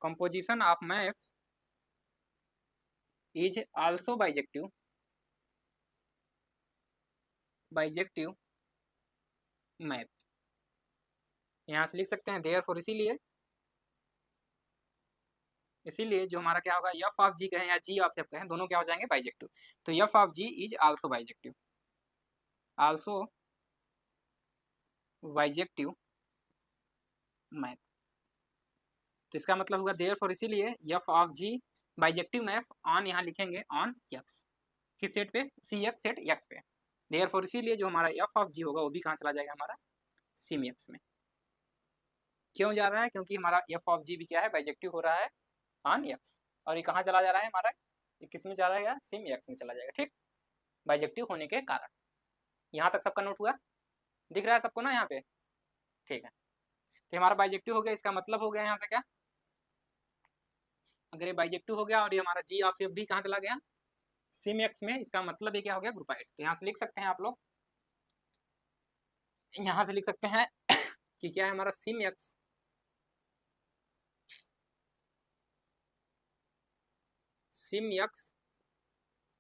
composition of maps is also bijective map. यहाँ से लिख सकते हैं therefore, इसीलिए जो हमारा क्या होगा, एफ ऑफ जी कहें या जी ऑफ एफ कहें, दोनों क्या हो जाएंगे, बाइजेक्टिव। तो F of G is also bijective, also bijective map. तो इसका मतलब होगा therefore, इसीलिए F of G bijective map on, यहाँ लिखेंगे ऑन एक्स, किस सेट पे, सी एक्स सेट एक्स पे। therefore, इसीलिए जो हमारा एफ ऑफ जी होगा वो भी कहाँ चला जाएगा, हमारा सिम एक्स में। क्यों जा रहा है, क्योंकि हमारा एफ ऑफ जी भी क्या है, बाइजेक्टिव हो रहा है ऑन एक्स, और ये कहाँ चला जा रहा है हमारा, ये किस में चला जाएगा, सिम एक्स में चला जाएगा। ठीक, बाइजेक्टिव होने के कारण। यहाँ तक सबका नोट हुआ, दिख रहा है सबको ना यहाँ पे, ठीक है। तो हमारा बाइजेक्टिव हो गया, इसका मतलब हो गया यहाँ से क्या, अगर ये बाइजेक्टिव हो गया और ये हमारा जी ऑफ एफ भी कहाँ चला गया, सिम एक्स में, इसका मतलब ये क्या हो गया, ग्रुपाइड। तो यहाँ से लिख सकते हैं आप लोग, यहाँ से लिख सकते हैं कि क्या है हमारा सिम एक्स, सिम एक्स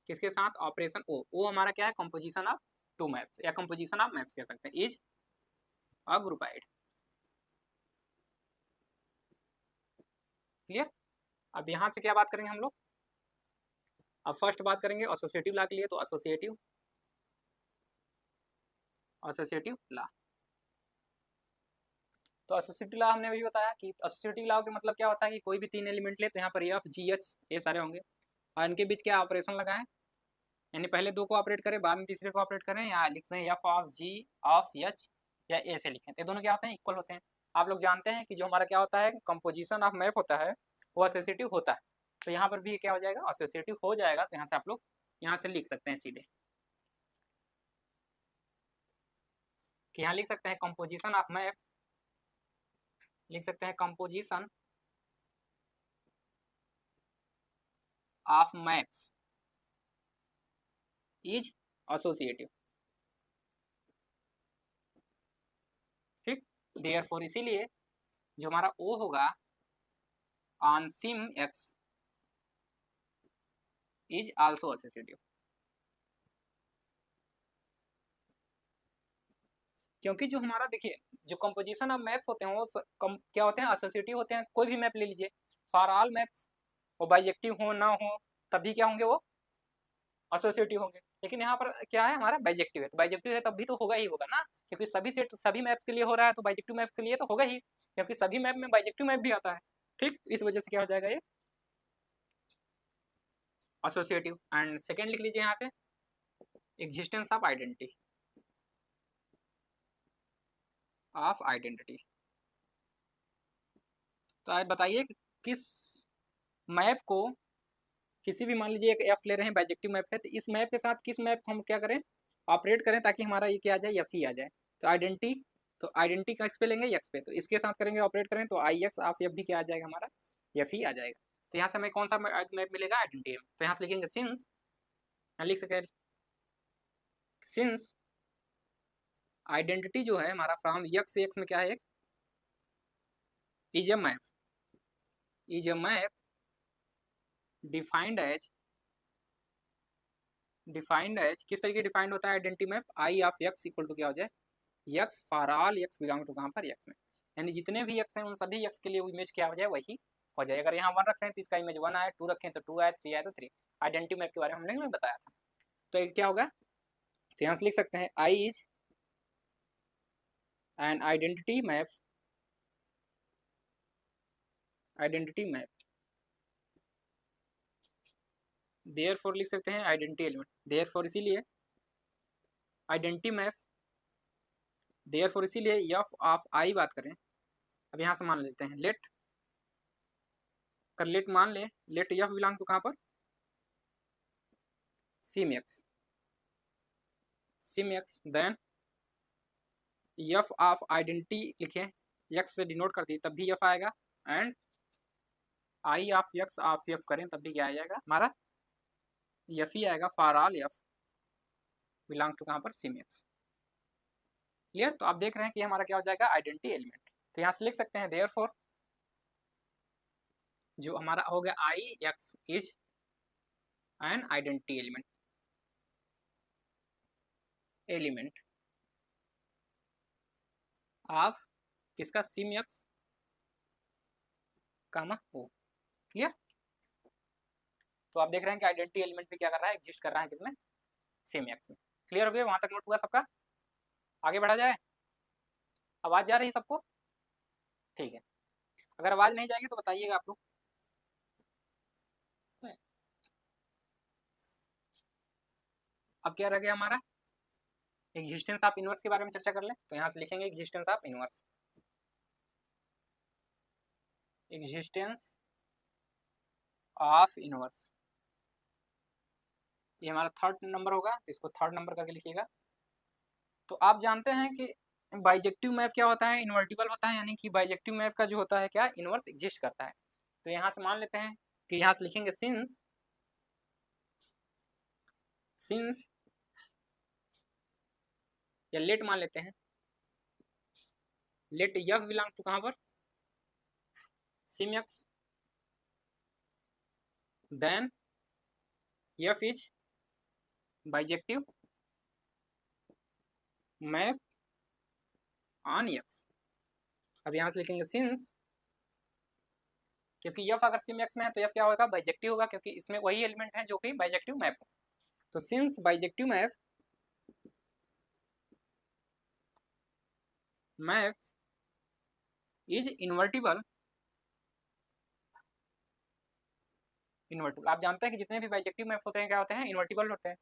किसके साथ, ऑपरेशन ओ, ओ हमारा क्या है, कंपोजिशन ऑफ टू मैप्स, या कंपोजिशन ऑफ मैप्स कह सकते हैं, इज अ ग्रुपाइड। क्लियर। अब यहाँ से क्या बात करेंगे हम लोग, अब फर्स्ट बात करेंगे एसोसिएटिव लॉ के लिए, तो एसोसिएटिव लॉ, तो एसोसिएटिव लॉ हमने अभी बताया कि एसोसिएटिव लॉ के मतलब क्या होता है कि कोई भी तीन एलिमेंट ले, तो यहाँ पर एफ जी एच ये सारे होंगे, और इनके बीच क्या ऑपरेशन लगाएं, यानी पहले दो को ऑपरेट करें बाद में तीसरे को ऑपरेट करें, या लिखते हैं F of G of H या ए से लिखें, तो दोनों क्या होते हैं, इक्वल होते हैं। आप लोग जानते हैं कि जो हमारा क्या होता है, कंपोजिशन ऑफ मैप होता है वो एसोसिएटिव होता है, तो यहाँ पर भी क्या हो जाएगा, एसोसिएटिव हो जाएगा। तो यहाँ से आप लोग यहाँ से लिख सकते हैं सीधे, कि यहाँ लिख सकते हैं कंपोजिशन ऑफ मैप, लिख सकते हैं composition of maps is associative. ठीक, देयरफॉर इसीलिए जो हमारा ओ होगा on SIM x is also associative, क्योंकि जो हमारा देखिए जो कंपोजिशन ऑफ मैप्स होते हैं वो क्या होते हैं, एसोसिएटिव होते हैं। कोई भी मैप ले लीजिए, फॉर ऑल मैप्स वो बाइजेक्टिव हो ना हो तभी क्या होंगे, वो एसोसिएटिव होंगे। लेकिन यहाँ पर क्या है, हमारा बाइजेक्टिव है, तो बाइजेक्टिव है तब भी तो होगा ही होगा ना, क्योंकि सभी सेट सभी मैप्स के लिए हो रहा है, तो बाइजेक्टिव मैप्स के लिए तो होगा ही, क्योंकि सभी मैप में बाइजेक्टिव मैप भी आता है। ठीक, इस वजह से क्या हो जाएगा, ये एसोसिएटिव। एंड सेकेंड लिख लीजिए यहाँ से, existence of identity, of identity. तो आप बताइए किस मैप को, किसी भी मान लीजिए एक एफ ले रहे हैं, बाइजेक्टिव मैप है, तो इस मैप के साथ किस मैप हम क्या करें, ऑपरेट करें ताकि हमारा ये क्या आ जाए, एफ ही आ जाए। तो आइडेंटिटी, तो आइडेंटिटी का इस पे लेंगे एक्स पे, तो इसके साथ करेंगे ऑपरेट करें, तो आई एक्स ऑफ एफ भी क्या आ जाएगा, हमारा एफ ही आ जाएगा। तो यहाँ से हमें कौन सा मैप मिलेगा, आइडेंटिटी। तो यहाँ से लिखेंगे सिंस लिख सकते हैं सिंस आइडेंटिटी जो है हमारा फ्रॉम यक्स से एक्स में क्या है, एक is a map defined as किस तरीके डिफाइंड होता है identity map, I of x equal to क्या हो जाए, x for all x belong to कहाँ पर, यक्स में, यानी जितने भी यक्स हैं उन सभी यक्स के लिए इमेज क्या हो जाए, वही हो जाए। अगर यहाँ 1 रख रहे हैं तो इसका इमेज 1 आए, 2 रखें तो 2 आए, 3 आए तो 3। आइडेंटिटी मैप के बारे में हमने नहीं बताया था, तो क्या होगा, तो यहाँ से लिख सकते हैं I is an identity map therefore लिख सकते हैं आइडेंटिटी एलिमेंट, देयरफॉर इसीलिए आइडेंटिटी मैप, देयरफॉर इसीलिए एफ ऑफ आई बात करें। अब यहाँ से मान लेते हैं लेट मान ले लेट एफ बिलोंग टू कहाँ पर, SIM x then F of identity लिखें, एक्स से डिनोट करती है तब भी एफ आएगा, एंड आई ऑफ एफ करें तब भी क्या आ जाएगा हमारा, एफ ही आएगा for all F belong to कहाँ पर, सिम एक्स। क्लियर, तो आप देख रहे हैं कि हमारा क्या हो जाएगा आइडेंटिटी एलिमेंट। तो यहाँ से लिख सकते हैं देयरफॉर जो हमारा हो गया I X is an identity element of किसका, sym X comma O. Clear, तो आप देख रहे हैं कि आइडेंटिटी एलिमेंट भी क्या कर रहा है, एग्जिस्ट कर रहा है किसमें, सिम एक्स में। क्लियर हो गया, वहां तक नोट हुआ सबका, आगे बढ़ा जाए, आवाज जा रही है सबको, ठीक है, अगर आवाज नहीं जाएगी तो बताइएगा आप लोग। अब क्या रह गया हमारा, एग्जिस्टेंस ऑफ इनवर्स के बारे में चर्चा कर लें। तो यहाँ से लिखेंगे एग्जिस्टेंस ऑफ इनवर्स, ये हमारा 3rd नंबर होगा, तो इसको 3rd नंबर करके लिखिएगा। तो आप जानते हैं कि बाइजेक्टिव मैप क्या होता है, इन्वर्टिबल होता है, यानी कि बाइजेक्टिव मैप का जो होता है क्या, इनवर्स एग्जिस्ट करता है। तो यहाँ से मान लेते हैं कि यहाँ से लिखेंगे सिंस या लेट मान लेते हैं, लेट एफ बिलोंग टू कहाँ पर, SIM x, then F is bijective map on X. अब यहाँ से लिखेंगे सिंस, क्योंकि एफ अगर सिम एक्स में है तो एफ क्या होगा, बाइजेक्टिव होगा, क्योंकि इसमें वही एलिमेंट है जो कि बाइजेक्टिव मैप है। तो since bijective map is invertible, आप जानते हैं कि जितने भी बाइजेक्टिव मैप होते हैं क्या होते हैं, इन्वर्टिबल होते हैं।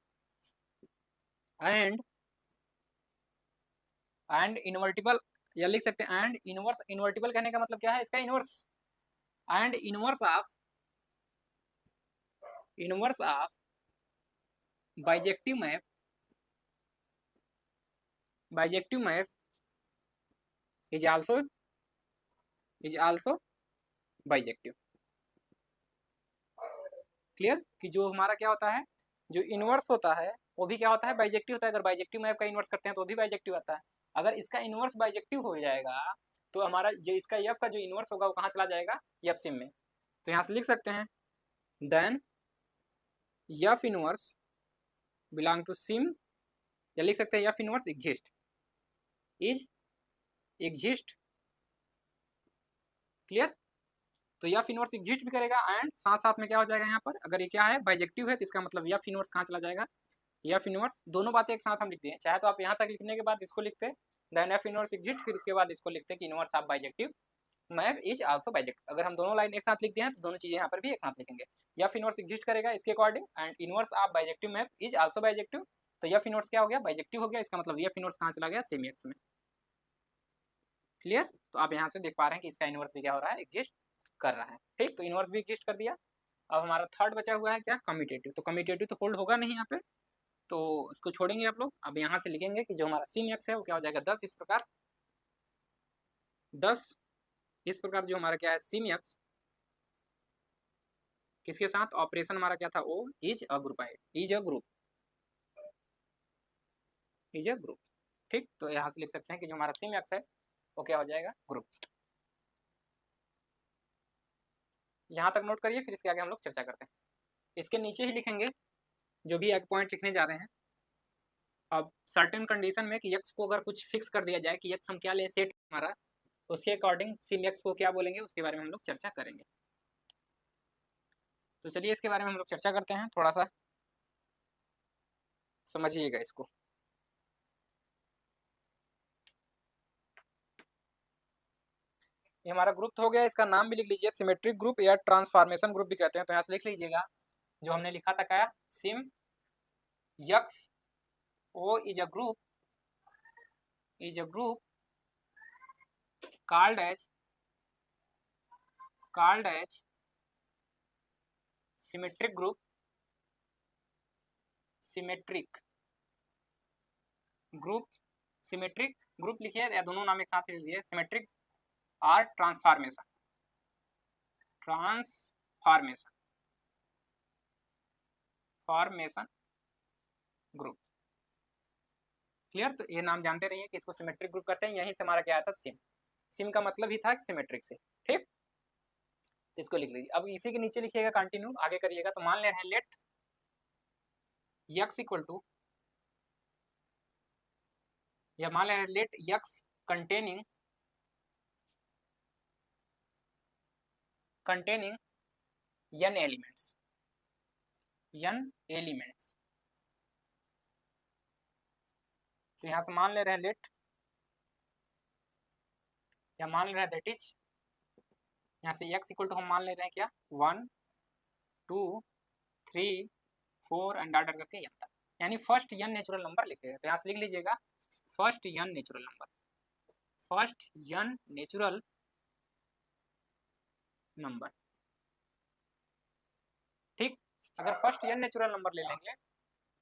एंड इन्वर्टिबल या लिख सकते हैं एंड इनवर्स, इन्वर्टिबल कहने का मतलब क्या है, इसका inverse, and inverse of bijective map is also bijective. Clear, कि जो हमारा क्या होता है, जो इनवर्स होता है वो भी क्या होता है, बाइजेक्टिव होता है। अगर बाइजेक्टिव मैप का इनवर्स करते हैं तो भी बाइजेक्टिव आता है। अगर इसका इनवर्स बाइजेक्टिव हो जाएगा तो हमारा जो इसका एफ का जो इनवर्स होगा वो कहाँ चला जाएगा, एफ सिम में। तो यहाँ से लिख सकते हैं then F inverse belong to sym, या लिख सकते हैं एफ इनवर्स एग्जिस्ट। क्लियर, तो एफ इनवर्स एग्जिस्ट भी करेगा, एंड साथ साथ में क्या हो जाएगा यहाँ पर, अगर ये क्या है बाइजेक्टिव है तो इसका मतलब एफ इनवर्स कहाँ चला जाएगा, एफ इनवर्स, दोनों बातें एक साथ हम लिखते हैं। चाहे तो आप यहाँ तक लिखने के बाद इसको लिखते हैं देन एफ इनवर्स एग्जिस्ट, फिर उसके बाद इसको लिखते हैं कि inverse of bijective map is also bijective. अगर हम दोनों लाइन एक साथ लिखते हैं तो दोनों चीजें यहाँ पर भी एक साथ लिखेंगे, एफ इनवर्स एग्जिस्ट करेगा इसके according, and inverse of bijective map is also bijective. तो एफ इनवर्स क्या हो गया, बाइजेक्टिव हो गया, इसका मतलब एफ इनवर्स कहाँ चला गया, सेम एक्स में। क्लियर, तो आप यहाँ से देख पा रहे हैं कि इसका इनवर्स भी क्या हो रहा है, एग्जिस्ट कर रहा है। ठीक, तो इनवर्स भी एग्जिस्ट कर दिया। अब हमारा 3rd बचा हुआ है क्या, कम्यूटेटिव। तो कम्यूटेटिव तो होल्ड होगा नहीं यहाँ पे, तो उसको छोड़ेंगे आप लोग। अब यहाँ से लिखेंगे कि जो हमारा सिम एक्स है वो क्या हो जाएगा 10 इस प्रकार, 10 इस प्रकार जो हमारा क्या है सिम एक्स किसके साथ, ऑपरेशन हमारा क्या था, O is a group, is a group. ठीक, तो यहाँ से लिख सकते हैं कि जो हमारा सिम एक्स है वो क्या हो जाएगा, ग्रुप। यहाँ तक नोट करिए, फिर इसके आगे हम लोग चर्चा करते हैं। इसके नीचे ही लिखेंगे जो भी एक पॉइंट लिखने जा रहे हैं। अब सर्टेन कंडीशन में कि एक्स को अगर कुछ फिक्स कर दिया जाए कि एक्स हम क्या ले, सेट हमारा, उसके अकॉर्डिंग सिम एक्स को क्या बोलेंगे उसके बारे में हम लोग चर्चा करेंगे। तो चलिए इसके बारे में हम लोग चर्चा करते हैं, थोड़ा सा समझिएगा इसको। ये हमारा ग्रुप तो हो गया, इसका नाम भी लिख लीजिए, सिमेट्रिक ग्रुप या ट्रांसफॉर्मेशन ग्रुप भी कहते हैं। तो यहाँ से लिख लीजिएगा जो हमने लिखा था क्या, sym X O is a group called as symmetric group symmetric group लिखिए या दोनों नाम एक साथ लिखिए, सिमेट्रिक और ट्रांसफॉर्मेशन ग्रुप। क्लियर, तो ये नाम जानते रहिए कि इसको सिमेट्रिक ग्रुप करते हैं। यहीं से हमारा क्या आया था, सिम का मतलब ही था सिमेट्रिक से। ठीक, इसको लिख लीजिए। अब इसी के नीचे लिखिएगा, कंटिन्यू आगे करिएगा। तो मान ले रहे हैं लेट x इक्वल टू, या मान ले रहे हैं let x containing n elements. तो यहां से मान ले रहे हैं लेट, या मान ले रहे हैं दैट इज, यहाँ से x इक्वल टू हम मान ले रहे हैं क्या, 1 2 3 4 एंड ऑर्डर करके n तक, यानी फर्स्ट n नेचुरल नंबर लिखेगा। तो यहाँ से लिख लीजिएगा फर्स्ट n नेचुरल नंबर। ठीक, अगर फर्स्ट n नेचुरल नंबर ले लेंगे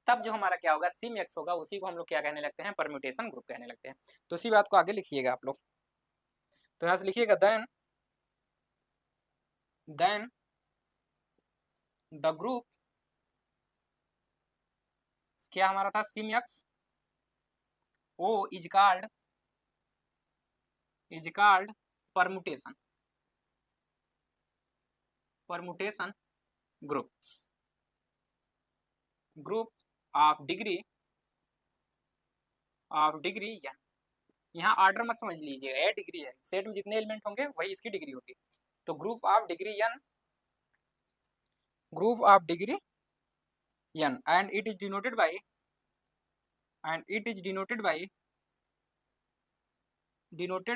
तब जो हमारा क्या होगा, सिम एक्स होगा, उसी को हम लोग क्या कहने लगते हैं, परम्यूटेशन ग्रुप कहने लगते हैं। तो उसी बात को आगे लिखिएगा आप लोग। तो यहाँ से लिखिएगा देन द ग्रुप, क्या हमारा था, sym X O is called permutation group of degree n। यहाँ ऑर्डर मत समझ लीजिएगा, ये डिग्री है, सेट में जितने एलिमेंट होंगे वही इसकी डिग्री होगी। तो group of degree n and it is denoted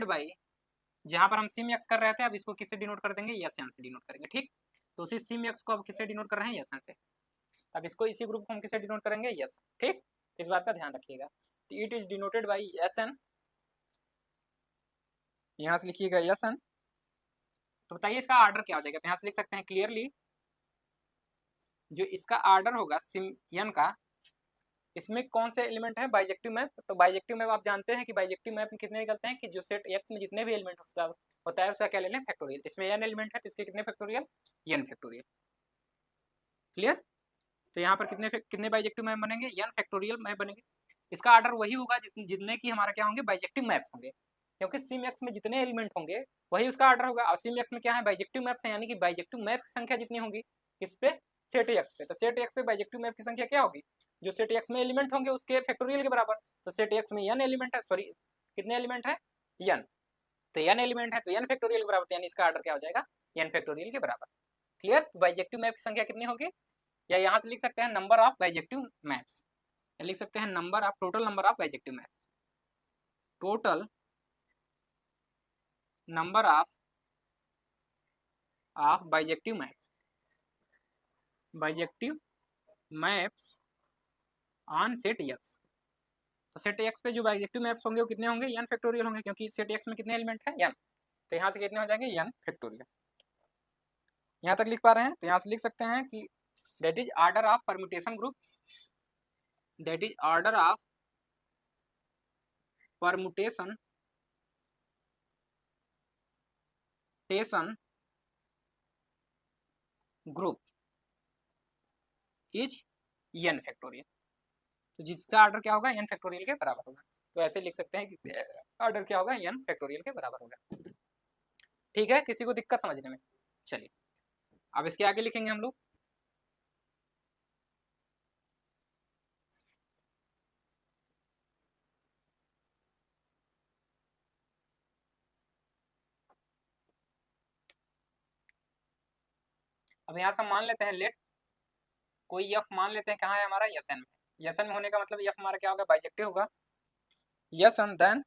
by जहां पर हम सिम एक्स कर रहे थे, अब इसको किससे डिनोट कर देंगे, एस एन से डिनोट करेंगे। ठीक, तो उसी सिम एक्स को अब किससे डिनोट कर रहे हैं, एस एन से। अब इसको इसी ग्रुप को हम किससे डिनोट करेंगे, एस। ठीक, इस बात का ध्यान रखिएगा। तो it is denoted by S N, यहाँ से लिखिएगा एस एन। तो बताइए इसका ऑर्डर क्या हो जाएगा। तो यहाँ से लिख सकते हैं क्लियरली, जो इसका ऑर्डर होगा सिम एन का, इसमें कौन से एलिमेंट है, बाइजेक्टिव मैप। तो बाइजेक्टिव मैप आप जानते हैं कि बाइजेक्टिव मैप में कितने निकलते हैं, कि जो सेट एक्स में जितने भी एलिमेंट उसका होता है उसका क्या ले लें, फैक्टोरियल। इसमें एन एलिमेंट है तो इसके कितने फैक्टोरियल, एन फैक्टोरियल। क्लियर, तो यहाँ पर कितने बाइजेक्टिव मैप बनेंगे, एन फैक्टोरियल मैप बनेंगे। इसका ऑर्डर वही होगा जितने की हमारा क्या होंगे, बाइजेक्टिव मैप्स होंगे, क्योंकि सिम एक्स में जितने एलिमेंट होंगे वही उसका ऑर्डर होगा। और सिम एक्स में क्या है, बाइजेक्टिव मैप्स है, यानी कि बाइजेक्टिव मैप्स की संख्या जितनी होगी इस पे, सेट एक्स पे, तो सेट एक्स पे बाइजेक्टिव मैप की संख्या क्या होगी, जो सेट एक्स में एलिमेंट होंगे उसके फैक्टोरियल के बराबर। तो सेट एक्स में एन एलिमेंट है, सॉरी कितने एलिमेंट है, एन, तो एन एलिमेंट है तो एन फैक्टोरियल के बराबर, यानी इसका ऑर्डर क्या हो जाएगा, एन फैक्टोरियल के बराबर। क्लियर, बाइजेक्टिव मैप की संख्या कितनी होगी, या यहाँ से लिख सकते हैं नंबर ऑफ बाइजेक्टिव मैप्स, या लिख सकते हैं number of, total number of bijective map, total number of bijective maps on set x. तो सेट एक्स पे जो बाइजेक्टिव मैप्स होंगे वो कितने होंगे, एन फैक्टोरियल होंगे, क्योंकि सेट एक्स में कितने एलिमेंट है, एन। तो यहाँ से कितने हो जाएंगे, एन फैक्टोरियल। यहाँ तक लिख पा रहे हैं, तो यहाँ से लिख सकते हैं कि that is order of permutation group, that is order of permutation group is an factorial. तो जिसका ऑर्डर क्या होगा, n फैक्टोरियल के बराबर होगा। तो ऐसे लिख सकते हैं कि ऑर्डर क्या होगा, n फैक्टोरियल के बराबर होगा। ठीक है, किसी को दिक्कत समझने में? चलिए अब इसके आगे लिखेंगे हम लोग। अब यहाँ से मान लेते हैं लेट कोई f मान लेते हैं, कहाँ है हमारा, Sn में। Sn में होने का मतलब f हमारा क्या होगा, बाइजेक्टिव होगा। Sn then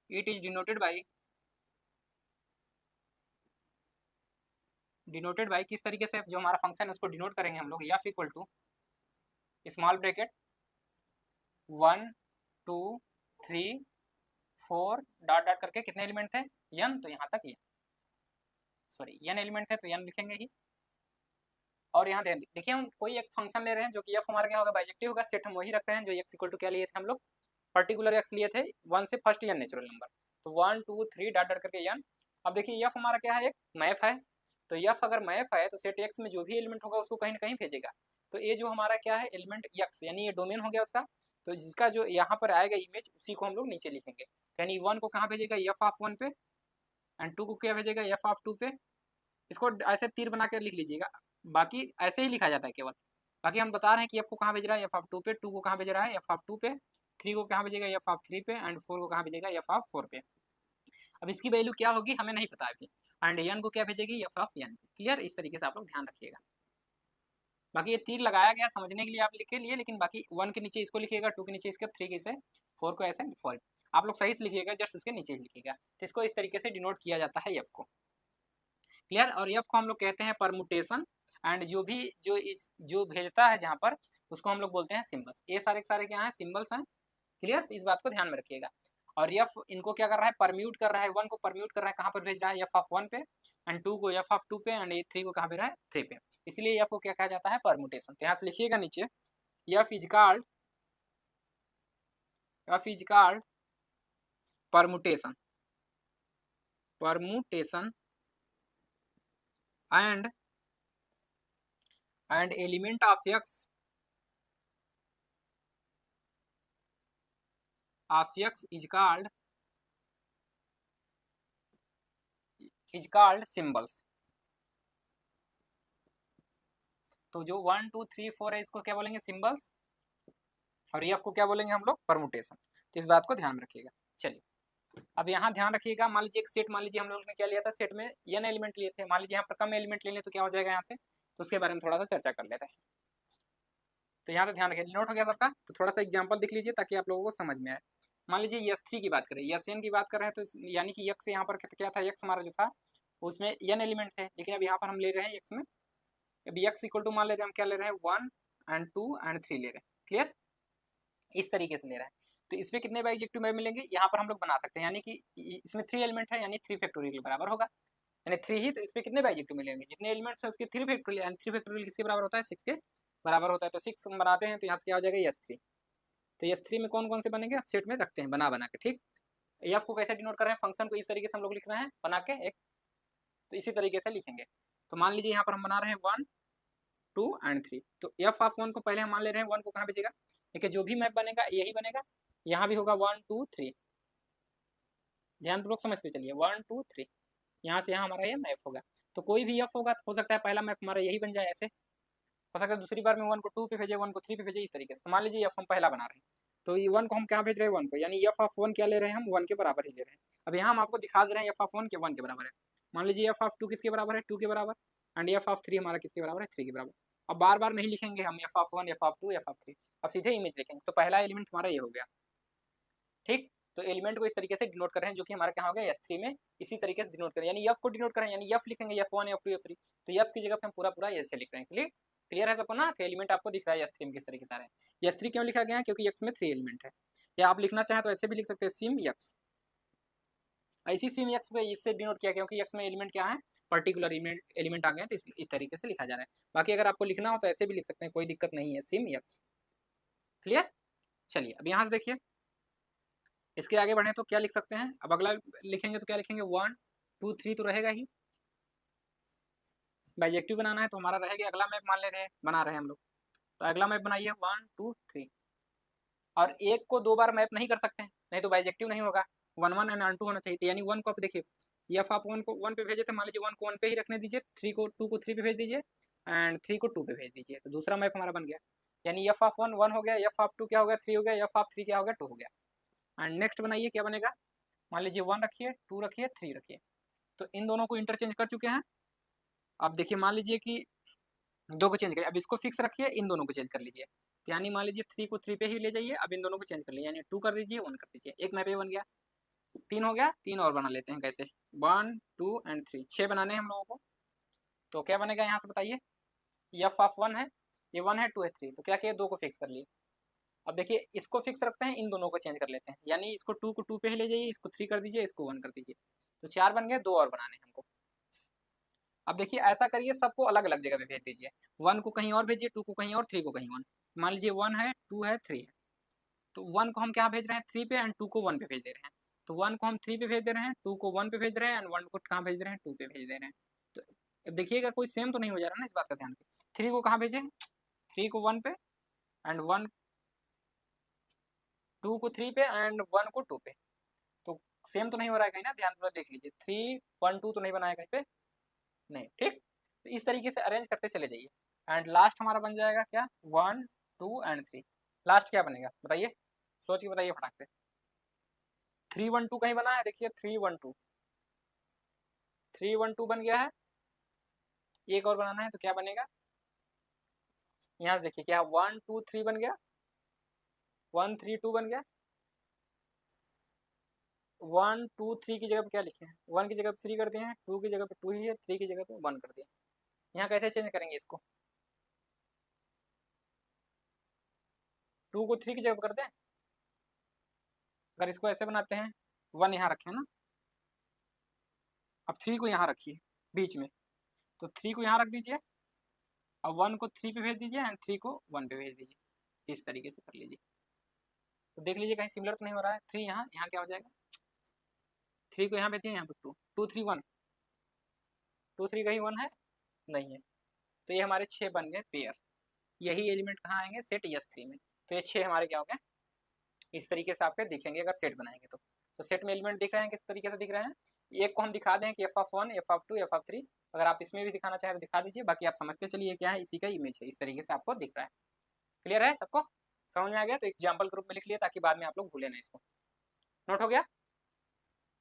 it is denoted by किस तरीके से, जो हमारा फंक्शन है उसको डिनोट करेंगे हम लोग, f equal to small bracket 1 2 3 4 dot dot करके कितने एलिमेंट थे, n, तो यहाँ तक सॉरी n एलिमेंट थे तो n लिखेंगे ही। और यहाँ देखिए हम कोई एक फंक्शन ले रहे हैं जो कि f हमारा क्या होगा, बाइजेक्टिव होगा। सेट हम वही रखते हैं जो x इक्वल टू क्या लिए थे हम लोग, पर्टिकुलर x लिए थे 1 से फर्स्ट n नेचुरल नंबर, तो 1 2 3 डॉट डॉट करके n। अब देखिए f हमारा क्या है, एक मैप है, तो f अगर मैप है तो सेट x में जो भी एलिमेंट होगा उसको कहीं ना कहीं भेजेगा। तो ये जो हमारा क्या है एलिमेंट x, यानी ये डोमेन हो गया उसका, तो जिसका जो यहाँ पर आएगा इमेज उसी को हम लोग नीचे लिखेंगे। यानी 1 को कहाँ भेजेगा, f ऑफ 1 पे, एंड 2 को क्या भेजेगा, f ऑफ 2 पे। इसको ऐसे तीर बना कर लिख लीजिएगा, बाकी ऐसे ही लिखा जाता है केवल। बाकी हम बता रहे हैं कि f को कहाँ भेज रहा है, f ऑफ 2 पे, 2 को कहाँ भेज रहा है, f ऑफ 2 पे, 3 को कहाँ भेजेगा, f ऑफ 3 पे, एंड 4 को कहाँ भेजेगा, f ऑफ 4 पे। अब इसकी वैल्यू क्या होगी हमें नहीं पता अभी, एंड n को क्या भेजेगी, f ऑफ n। क्लियर, इस तरीके से आप लोग ध्यान रखिएगा। बाकी ये तीर लगाया गया समझने के लिए आप लिख के लिए, लेकिन बाकी 1 के नीचे इसको लिखिएगा, 2 के नीचे इसका, 3 के इसे, 4 को ऐसे 4। आप लोग सही से लिखिएगा, जस्ट उसके नीचे लिखिएगा। तो इसको इस तरीके से डिनोट किया जाता है f को। क्लियर, और f को हम लोग कहते हैं परमुटेशन, एंड जो भेजता है जहाँ पर उसको हम लोग बोलते हैं सिंबल्स। ये सारे के सारे क्या हैं, सिंबल्स हैं। क्लियर, इस बात को ध्यान में रखिएगा। और f इनको क्या कर रहा है, परम्यूट कर रहा है, 1 को परम्यूट कर रहा है, कहाँ पर भेज रहा है, f ऑफ 1 पे, एंड 2 को f ऑफ 2 पे, एंड 3 को कहाँ भेज रहा है, 3 पे। इसलिए f को क्या कहा जाता है, परमुटेशन। तो यहाँ से लिखिएगा नीचे, f is called permutation and element of x is called symbols. तो जो 1 2 3 4 है इसको क्या बोलेंगे, सिंबल्स, और ये आपको क्या बोलेंगे हम लोग, परमुटेशन। तो इस बात को ध्यान में रखिएगा। चलिए अब यहाँ ध्यान रखिएगा, मान लीजिए एक सेट, मान लीजिए हम लोग ने क्या लिया था, सेट में n एलिमेंट लिए थे, मान लीजिए यहाँ पर कम एलिमेंट ले लें तो क्या हो जाएगा यहाँ से, तो उसके बारे में थोड़ा सा चर्चा कर लेते हैं। तो यहाँ से ध्यान रखिए, नोट हो गया सबका, तो थोड़ा सा एग्जाम्पल दिख लीजिए ताकि आप लोगों को समझ में आए। मान लीजिए S3 की बात करें, Sn की बात कर रहे हैं, तो यानी कि x यहाँ पर क्या था, x हमारा जो था उसमें n एलिमेंट थे, लेकिन अब यहाँ पर हम ले रहे हैं x में, अभी x इक्वल टू मान ले रहे हैं हम क्या ले रहे हैं, 1 एंड 2 एंड 3 ले रहे हैं। क्लियर, इस तरीके से ले रहे हैं। तो इसमें कितने बाइजेक्टिव में मिलेंगे, यहाँ पर हम लोग बना सकते हैं, यानी कि इसमें 3 एलिमेंट है, यानी 3 फैक्टोरियल के बराबर होगा, यानी 3 ही, तो इसमें कितने बाइजेक्टिव मिलेंगे, जितने एलिमेंट्स है उसके 3 फैक्टोरियल, यानी 3 फैक्टोरियल किसके बराबर होता है, 6 के बराबर होता है। तो 6 हम बनाते हैं, तो यहाँ से क्या हो जाएगा, S3। तो S3 में कौन कौन से बनेंगे, सेट में रखते हैं बना के। ठीक, एफ को कैसे डिनोट कर रहे हैं, फंक्शन को इस तरीके से हम लोग लिख रहे हैं बना के एक, तो इसी तरीके से लिखेंगे। तो मान लीजिए यहाँ पर हम बना रहे हैं 1 2 एंड 3, तो f ऑफ 1 को पहले हम मान ले रहे हैं, 1 को कहाँ भेजेगा, देखिए जो भी मैप बनेगा यही बनेगा, यहाँ भी होगा 1 2 3, ध्यानपूर्वक समझते चलिए, 1 2 3, यहाँ से यहाँ हमारा ये मैप होगा। तो कोई भी f होगा तो हो सकता है पहला मैप हमारा यही बन जाए, ऐसे हो सकता है दूसरी बार में 1 को 2 पे भेजे, 1 को 3 पे भेजे, इस तरीके से। मान लीजिए f हम पहला बना रहे हैं, तो ये 1 को हम क्या भेज रहे हैं, 1 को, यानी f ऑफ 1 क्या ले रहे हैं हम, 1 के बराबर ही ले रहे हैं। अब यहाँ हम आपको दिखा दे रहे हैं f ऑफ 1 के 1 के बराबर है। मान लीजिए f ऑफ 2 किसके बराबर है, 2 के बराबर, एंड f ऑफ 3 हमारा किसके बराबर है, 3 के बराबर। अब बार बार नहीं लिखेंगे हम f of 1 f of 2 f of 3, अब सीधे इमेज लिखेंगे। तो पहला एलिमेंट हमारा ये हो गया। ठीक, तो एलिमेंट को इस तरीके से डिनोट कर रहे हैं, जो कि हमारा क्या हो गया, S3 में इसी तरीके से डिनोट करें, यानी f को डिनोट करें, यानी f लिखेंगे, f1 f2 f3, तो f की जगह पे हम पूरा पूरा ऐसे लिख रहे हैं। क्लियर, क्लियर है सबको ना, तो एलिमेंट आपको दिख रहा है S3 में किस तरीके से आ रहे हैं। S3 क्यों लिखा गया है, क्योंकि x में 3 एलिमेंट है, या आप लिखना चाहें तो ऐसे भी लिख सकते हैं, सिम x। इसी सिम x को इससे डिनोट किया, क्योंकि x में एलिमेंट क्या है, पर्टिकुलर एलिमेंट आ गए, तो इस तरीके से लिखा जा रहा है। बाकी अगर आपको लिखना हो तो ऐसे भी लिख सकते हैं, कोई दिक्कत नहीं है, सिम x। क्लियर, चलिए अब यहाँ से देखिए, इसके आगे बढ़े तो क्या लिख सकते हैं, अब अगला लिखेंगे तो क्या लिखेंगे, 1 2 3 तो रहेगा ही, बाइजेक्टिव बनाना है तो हमारा रहेगा, अगला मैप मान ले रहे हैं, बना रहे हैं हम लोग, तो अगला मैप बनाइए 1 2 3। और एक को 2 बार मैप नहीं कर सकते हैं, नहीं तो बाइजेक्टिव नहीं होगा, 1 1 एंड ऑन 2 होना चाहिए। यानी 1 को आप देखिए, एफ आप 1 को 1 पे भेजे थे, मान लीजिए 1 को 1 पे ही रखने दीजिए, 3 को 2 को 3 पे भेज दीजिए एंड 3 को 2 पे भेज दीजिए, तो दूसरा मैप हमारा बन गया। यानी एफ ऑफ 1 1 हो गया, एफ ऑफ 2 क्या हो गया 3 हो गया, एफ ऑफ 3 क्या हो गया 2 हो गया। एंड नेक्स्ट बनाइए क्या बनेगा, मान लीजिए 1 रखिए, 2 रखिए, 3 रखिए, तो इन दोनों को इंटरचेंज कर चुके हैं। अब देखिए मान लीजिए कि 2 को चेंज करिए, अब इसको फिक्स रखिए, इन दोनों को चेंज कर लीजिए। तो यानी मान लीजिए 3 को 3 पे ही ले जाइए, अब इन दोनों को चेंज कर लीजिए, यानी 2 कर दीजिए, 1 कर दीजिए, एक मैप ये बन गया। 3 हो गया, 3 और बना लेते हैं, कैसे 1 2 एंड 3, 6 बनाने हैं हम लोगों को। तो क्या बनेगा यहाँ से बताइए, एफ ऑफ 1 है, ये 1 है 2 है 3, तो क्या किया 2 को फिक्स कर लिए। अब देखिए इसको फिक्स रखते हैं, इन दोनों को चेंज कर लेते हैं, यानी इसको 2 को 2 पे ही ले जाइए, इसको 3 कर दीजिए, इसको 1 कर दीजिए, तो 4 बन गए, 2 और बनाने हैं हमको। अब देखिए ऐसा करिए, सबको अलग अलग जगह पे भेज दीजिए, 1 को कहीं और भेजिए, 2 को कहीं और, 3 को कहीं और। मान लीजिए 1 है 2 है 3 है, तो 1 को हम क्या भेज रहे हैं 3 पे एंड 2 को 1 पे भेज दे रहे हैं। तो 1 को हम 3 पे भेज दे रहे हैं, 2 को 1 पे भेज रहे हैं एंड 1 को कहाँ भेज रहे हैं 2 पे भेज दे रहे हैं। तो अब देखिएगा कोई सेम तो नहीं हो जा रहा ना, इस बात का ध्यान रखिए। 3 को कहाँ भेजें, 3 को 1 पे एंड 1 2 को 3 पे एंड 1 को 2 पे, तो सेम तो नहीं हो रहा है कहीं ना, ध्यान पूरा देख लीजिए, 3 1 2 तो नहीं बनाया कहीं पे, नहीं, ठीक। तो इस तरीके से अरेंज करते चले जाइए एंड लास्ट हमारा बन जाएगा क्या 1 2 एंड 3। लास्ट क्या बनेगा बताइए, सोच के बताइए फटाक से। 3 1 2 कहीं बना है, देखिए 3 1 2, 3 1 2 बन गया है, एक और बनाना है तो क्या बनेगा, यहाँ से देखिए क्या 1 2 3 बन गया, 1 3 2 बन गया, 1 2 3 की जगह पे क्या लिखे हैं, 1 की जगह पे 3 कर दिए हैं, 2 की जगह पे 2 ही है, 3 की जगह पे 1 कर दिया। यहाँ कैसे चेंज करेंगे इसको, 2 को 3 की जगह पे कर दें, अगर इसको ऐसे बनाते हैं 1 यहाँ रखें ना, अब 3 को यहाँ रखिए बीच में, तो 3 को यहाँ रख दीजिए, अब 1 को 3 पे भेज दीजिए एंड 3 को 1 पे भेज दीजिए, इस तरीके से कर लीजिए। तो देख लीजिए कहीं सिमिलर तो नहीं हो रहा है, 3 यहाँ, यहाँ क्या हो जाएगा, 3 को यहाँ भेजिए, यहाँ पे 2 2 3 1, 2 3 कहीं 1 है नहीं है, तो ये हमारे 6 बन गए पेयर। यही एलिमेंट कहाँ आएंगे सेट S3 में, तो ये 6 हमारे क्या हो गए, इस तरीके से आपके दिखेंगे अगर सेट बनाएंगे तो सेट में एलिमेंट दिख रहे हैं, किस तरीके से दिख रहे हैं, एक को हम दिखा दें कि F of 1 F of 2 F of 3, अगर आप इसमें भी दिखाना चाहें तो दिखा दीजिए, बाकी आप समझते चलिए क्या है, इसी का इमेज है, इस तरीके से आपको दिख रहा है। क्लियर है सबको, समझ में आ गया, तो एग्जाम्पल ग्रुप में लिख लिया ताकि बाद में आप लोग भूले ना इसको, नोट हो गया।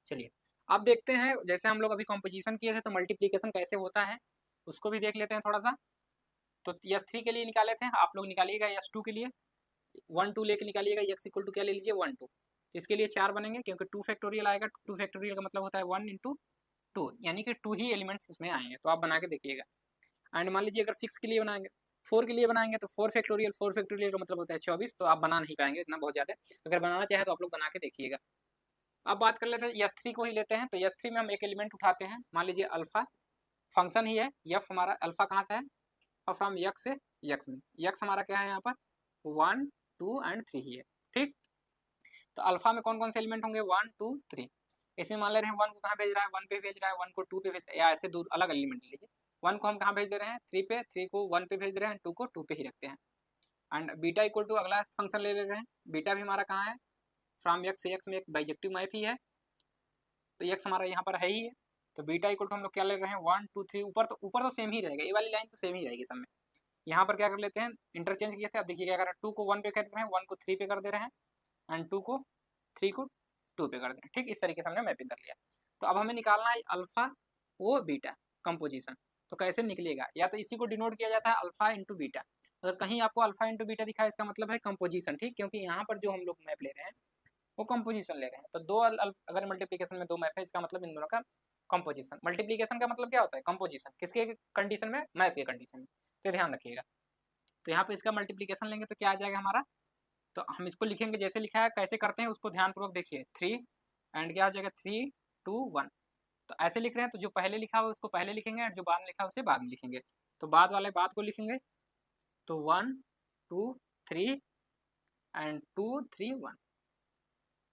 चलिए अब देखते हैं, जैसे हम लोग अभी कॉम्पोजिशन किए थे तो मल्टीप्लीकेशन कैसे होता है उसको भी देख लेते हैं थोड़ा सा। तो S3 के लिए निकाले थे, आप लोग निकालिएगा S2 के लिए 1 2 लेके निकालिएगा, x इक्वल टू क्या ले लीजिए 1 2, इसके लिए 4 बनेंगे क्योंकि 2 फैक्टोरियल आएगा, 2 फैक्टोरियल का मतलब होता है 1 इंटू 2, यानी कि 2 ही एलिमेंट्स उसमें आएंगे, तो आप बना के देखिएगा। एंड मान लीजिए अगर 6 के लिए बनाएंगे, 4 के लिए बनाएंगे तो 4 फैक्टोरियल का मतलब होता है 24, तो आप बना नहीं पाएंगे इतना बहुत ज़्यादा, अगर बनाना चाहे तो आप लोग बना के देखिएगा। अब बात कर लेते हैं S3 को ही लेते हैं, तो S3 में हम एक एलिमेंट उठाते हैं, मान लीजिए अल्फा फंक्शन ही है, यफ हमारा अल्फा कहाँ से है, और फ्रॉम यक्स से यक्स में, यक्स हमारा क्या है यहाँ पर 1 2 एंड 3 ही है, ठीक। तो अल्फा में कौन कौन से एलिमेंट होंगे 1 2 3, इसमें मान ले रहे हैं 1 को कहाँ भेज रहा है 1 पे भेज रहा है, 1 को 2 पे भेज रहा है, या ऐसे दूर अलग एलिमेंट ले लीजिए, 1 को हम कहाँ भेज दे रहे हैं 3 पे, 3 को 1 पे भेज दे रहे हैं, 2 को 2 पे ही रखते हैं। एंड बीटा इक्वल टू अगला फंक्शन ले रहे हैं, बीटा भी हमारा कहाँ है फ्रॉम एक्स से एक्स में एक बाइजेक्टिव मैप ही है, तो एक्स हमारा यहाँ पर है ही है, तो बीटा इक्वल टू हम लोग क्या ले रहे हैं 1 2 3, ऊपर तो सेम ही रहेगा, ये वाली लाइन तो सेम ही रहेगी सब में। यहाँ पर क्या कर लेते हैं इंटरचेंज किए थे, अब देखिए क्या कर रहे हैं 2 को 1 पे कर रहे हैं, 1 को 3 पे कर दे रहे हैं एंड 2 को 3 को 2 पे कर दे रहे हैं, ठीक। इस तरीके से हमने मैपिंग कर लिया। तो अब हमें निकालना है अल्फा वो बीटा कंपोजिशन, तो कैसे निकलेगा, या तो इसी को डिनोट किया जाता है अल्फा इंटू बीटा, अगर कहीं आपको अल्फा इंटू बीटा दिखा है इसका मतलब है कंपोजिशन, ठीक, क्योंकि यहाँ पर जो हम लोग मैप ले रहे हैं वो कंपोजिशन ले रहे हैं, तो दो अगर मल्टीप्लीकेशन में दो मैप है इसका मतलब इन दोनों का कंपोजिशन, मल्टीप्लीकेशन का मतलब क्या होता है कंपोजिशन, किसके कंडीशन में मैप के कंडीशन में, तो ध्यान रखिएगा। तो यहाँ पे इसका मल्टीप्लीकेशन लेंगे तो क्या आ जाएगा हमारा, तो हम इसको लिखेंगे जैसे लिखा है, कैसे करते हैं उसको ध्यानपूर्वक देखिए, 3 एंड क्या हो जाएगा 3 2 1, तो ऐसे लिख रहे हैं तो जो पहले लिखा हुआ उसको पहले लिखेंगे और जो बाद में लिखा है उसे बाद में लिखेंगे, तो बाद वाले बाद को लिखेंगे, तो 1 2 3 एंड 2 3 1।